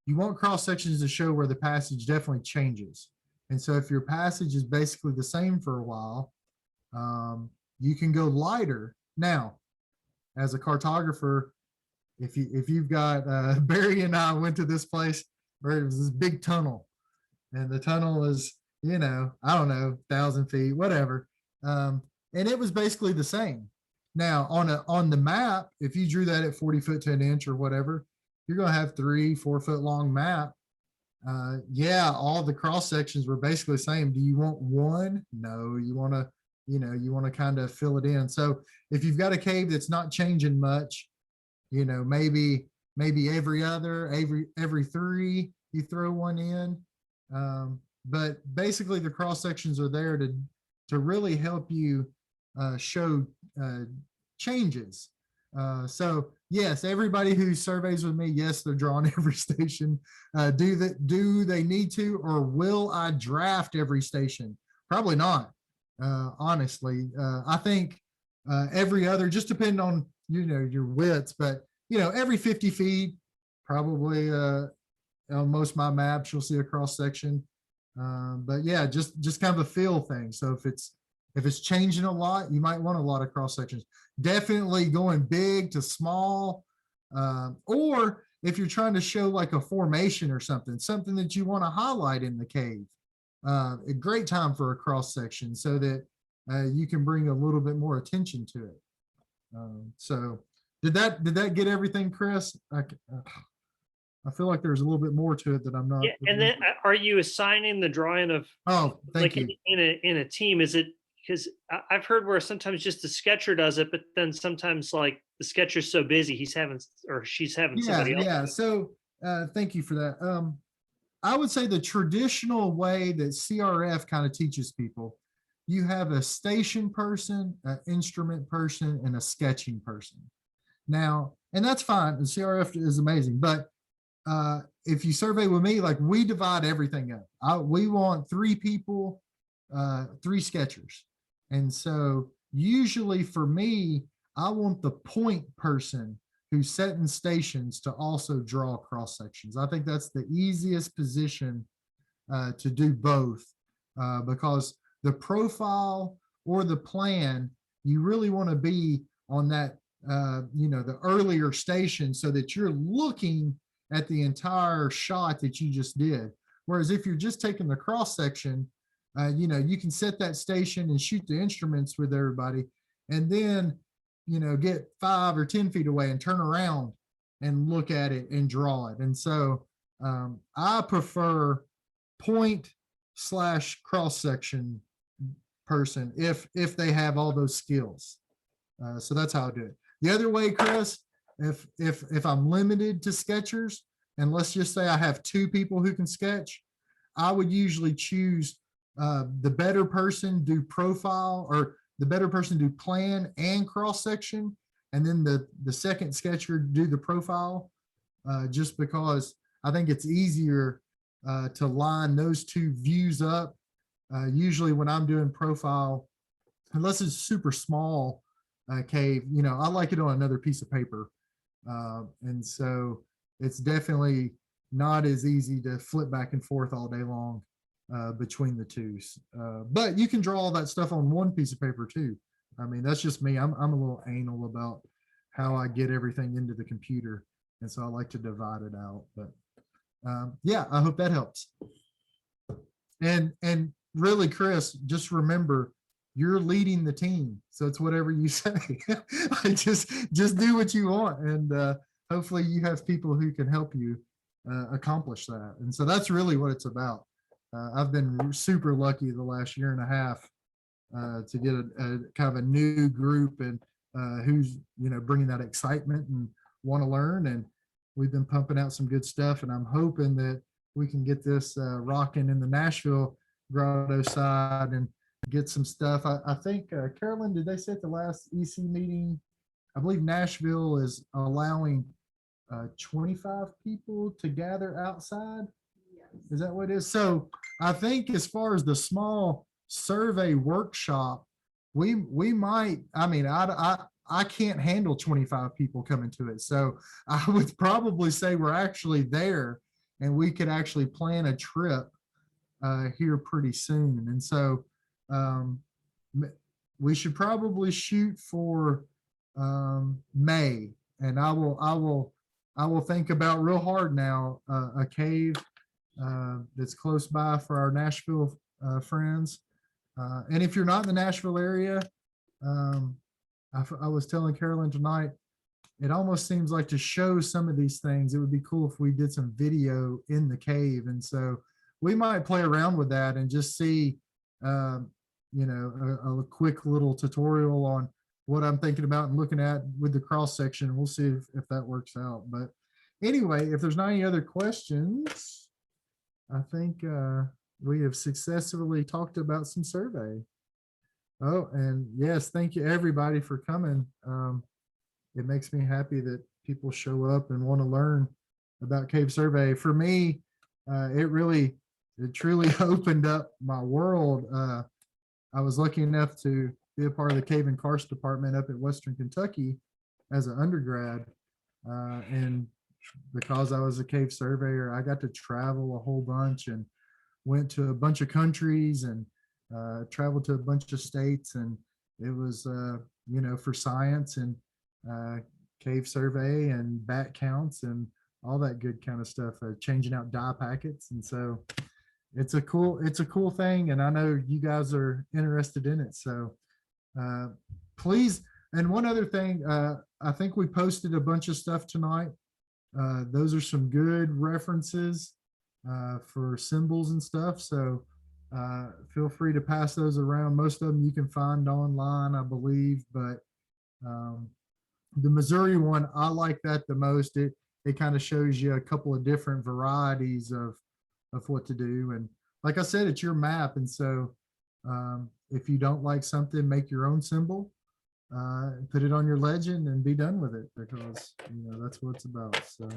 you want cross sections to show where the passage definitely changes. And so if your passage is basically the same for a while, you can go lighter. Now, as a cartographer, if you've got Barry and I went to this place where it was this big tunnel, and the tunnel is, I don't know, 1,000 feet, whatever. And it was basically the same. Now on the map, if you drew that at 40 foot to an inch or whatever, you're going to have 3-4 foot long map. Yeah, all the cross sections were basically the same. Do you want one? No, you want to, you want to kind of fill it in. So if you've got a cave that's not changing much, maybe maybe every other, every three, you throw one in. But basically the cross sections are there to really help you show changes. So yes, everybody who surveys with me, yes, they're drawing every station. Do they need to, or will I draft every station? Probably not. Honestly, I think every other, just depending on your widths, but every 50 feet, probably on most of my maps, you'll see a cross section. But yeah, just kind of a feel thing. So if it's changing a lot, you might want a lot of cross sections. Definitely going big to small, or if you're trying to show like a formation or something that you want to highlight in the cave, a great time for a cross section so that you can bring a little bit more attention to it. So did that get everything, Chris? I feel like there's a little bit more to it that I'm not. Yeah, and then are you assigning the drawing of Oh, thank like you. in a team? Is it because I've heard where sometimes just the sketcher does it, but then sometimes like the sketcher's so busy he's having or she's having somebody else. Yeah. So thank you for that. I would say the traditional way that CRF kind of teaches people, you have a station person, an instrument person, and a sketching person. Now, and that's fine. The CRF is amazing, but if you survey with me, like we divide everything up. We want 3 people, 3 sketchers. And so usually for me, I want the point person who's setting stations to also draw cross sections. I think that's the easiest position to do both because the profile or the plan, you really want to be on that, the earlier station so that you're looking at the entire shot that you just did. Whereas if you're just taking the cross section, you can set that station and shoot the instruments with everybody and then, get 5 or 10 feet away and turn around and look at it and draw it. And so I prefer point/cross section person if they have all those skills. So that's how I do it. The other way, Chris, if I'm limited to sketchers, and let's just say I have 2 people who can sketch, I would usually choose the better person do profile, or the better person do plan and cross section, and then the second sketcher do the profile, just because I think it's easier to line those 2 views up. Usually when I'm doing profile, unless it's super small cave, I like it on another piece of paper. And so it's definitely not as easy to flip back and forth all day long between the 2. But you can draw all that stuff on one piece of paper too. I mean, that's just me. I'm a little anal about how I get everything into the computer. And so I like to divide it out. But yeah, I hope that helps. And really, Chris, just remember, you're leading the team. So it's whatever you say. just do what you want. And hopefully you have people who can help you accomplish that. And so that's really what it's about. I've been super lucky the last year and a half to get a kind of a new group and who's, bringing that excitement and want to learn. And we've been pumping out some good stuff. And I'm hoping that we can get this rocking in the Nashville Grotto side and get some stuff. I think, Carolyn, did they say at the last EC meeting, I believe Nashville is allowing 25 people to gather outside? Is that what it is? So I think as far as the small survey workshop, we might, I can't handle 25 people coming to it. So I would probably say we're actually there and we could actually plan a trip here pretty soon. And so we should probably shoot for May, and I will think about real hard now a cave that's close by for our Nashville friends. And if you're not in the Nashville area, I was telling Carolyn tonight, it almost seems like to show some of these things, it would be cool if we did some video in the cave. And so we might play around with that and just see, a quick little tutorial on what I'm thinking about and looking at with the cross section. We'll see if that works out. But anyway, if there's not any other questions, I think we have successfully talked about some survey. Oh, and yes, thank you everybody for coming. It makes me happy that people show up and want to learn about cave survey. For me, it truly opened up my world. I was lucky enough to be a part of the cave and karst department up at Western Kentucky as an undergrad. And because I was a cave surveyor, I got to travel a whole bunch and went to a bunch of countries and traveled to a bunch of states. And it was, for science and cave survey and bat counts and all that good kind of stuff, changing out dye packets. And so it's a cool thing. And I know you guys are interested in it. So please. And one other thing, I think we posted a bunch of stuff tonight. Those are some good references for symbols and stuff. So feel free to pass those around. Most of them you can find online, I believe, but the Missouri one, I like that the most. It kind of shows you a couple of different varieties of what to do. And like I said, it's your map. And so if you don't like something, make your own symbol, put it on your legend and be done with it, because that's what it's about. So,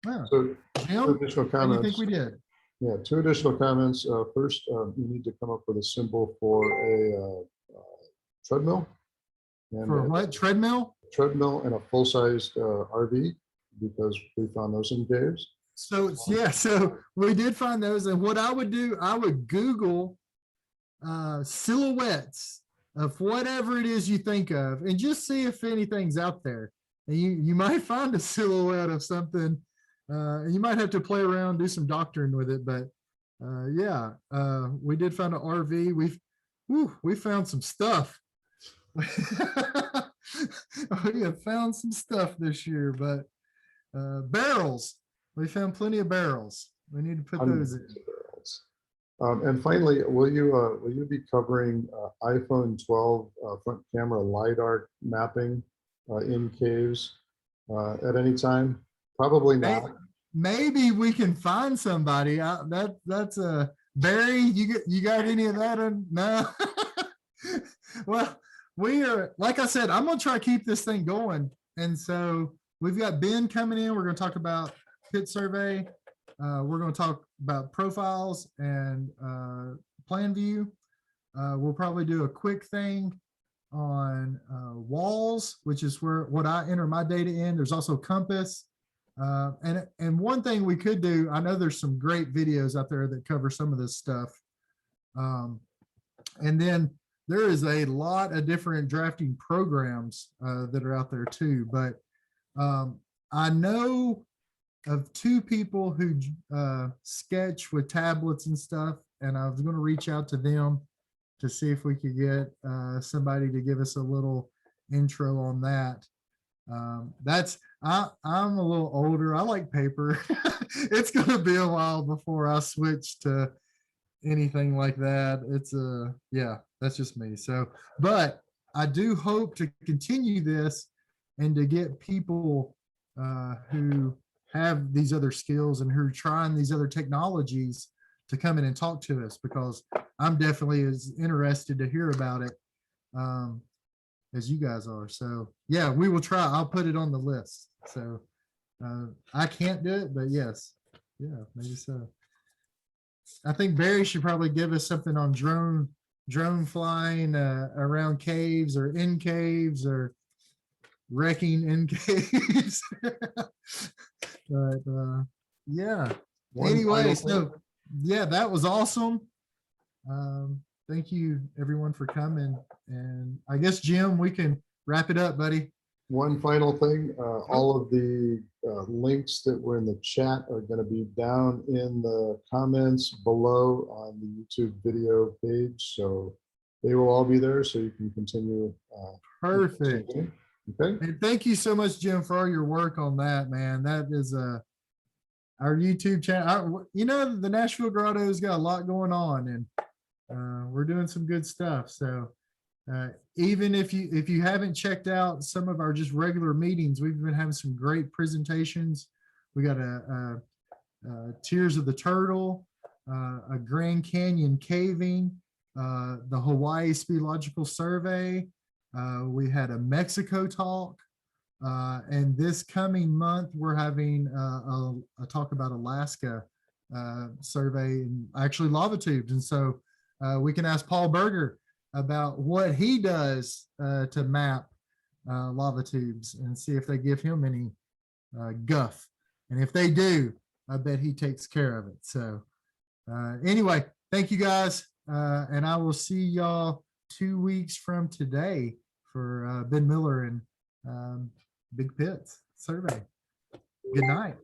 yeah. So Jim, two additional what do you think comments. we did? Yeah, two additional comments. First, you need to come up with a symbol for a treadmill. And For what? Treadmill? treadmill and a full-sized RV, because we found those in caves. So yeah, so we did find those. And what I would do, I would Google silhouettes of whatever it is you think of and just see if anything's out there. And you might find a silhouette of something. You might have to play around, do some doctoring with it. But yeah, we did find an RV. We found some stuff. We have found some stuff this year, but barrels. We found plenty of barrels. We need to put those in. Barrels. And finally, will you be covering iPhone 12 front camera LiDAR mapping in caves at any time? Probably not. Maybe we can find somebody. That's a Barry. You got any of that? No. Well, we are, like I said, I'm gonna try to keep this thing going. And so we've got Ben coming in. We're gonna talk about pit survey. We're gonna talk about profiles and plan view. We'll probably do a quick thing on walls, which is what I enter my data in. There's also compass. And one thing we could do, I know there's some great videos out there that cover some of this stuff. And then there is a lot of different drafting programs that are out there too. But I know of two people who sketch with tablets and stuff, and I was going to reach out to them to see if we could get somebody to give us a little intro on that. I'm a little older. I like paper. It's going to be a while before I switch to anything like that. Yeah, that's just me. So, but I do hope to continue this and to get people who have these other skills and who are trying these other technologies to come in and talk to us, because I'm definitely as interested to hear about it as you guys are. So yeah, we will try. I'll put it on the list. So I can't do it, but yes, yeah, maybe so. I think Barry should probably give us something on drone flying around caves or in caves or wrecking in caves. But yeah. Anyway, so yeah, that was awesome. Thank you everyone for coming. And I guess, Jim, we can wrap it up, buddy. One final thing, all of the links that were in the chat are going to be down in the comments below on the YouTube video page. So they will all be there, so you can continue. Perfect. Okay. And thank you so much, Jim, for all your work on that, man. That is our YouTube channel. The Nashville Grotto's got a lot going on, and we're doing some good stuff. So even if you haven't checked out some of our just regular meetings, we've been having some great presentations We got a Tears of the Turtle, a Grand Canyon caving, the Hawaii Speological Survey. We had a Mexico talk. And this coming month, we're having a talk about Alaska survey and actually lava tubes. And so we can ask Paul Berger about what he does to map lava tubes and see if they give him any guff. And if they do, I bet he takes care of it. So anyway, thank you guys. And I will see y'all 2 weeks from today for Ben Miller and Big Pits survey. Good night.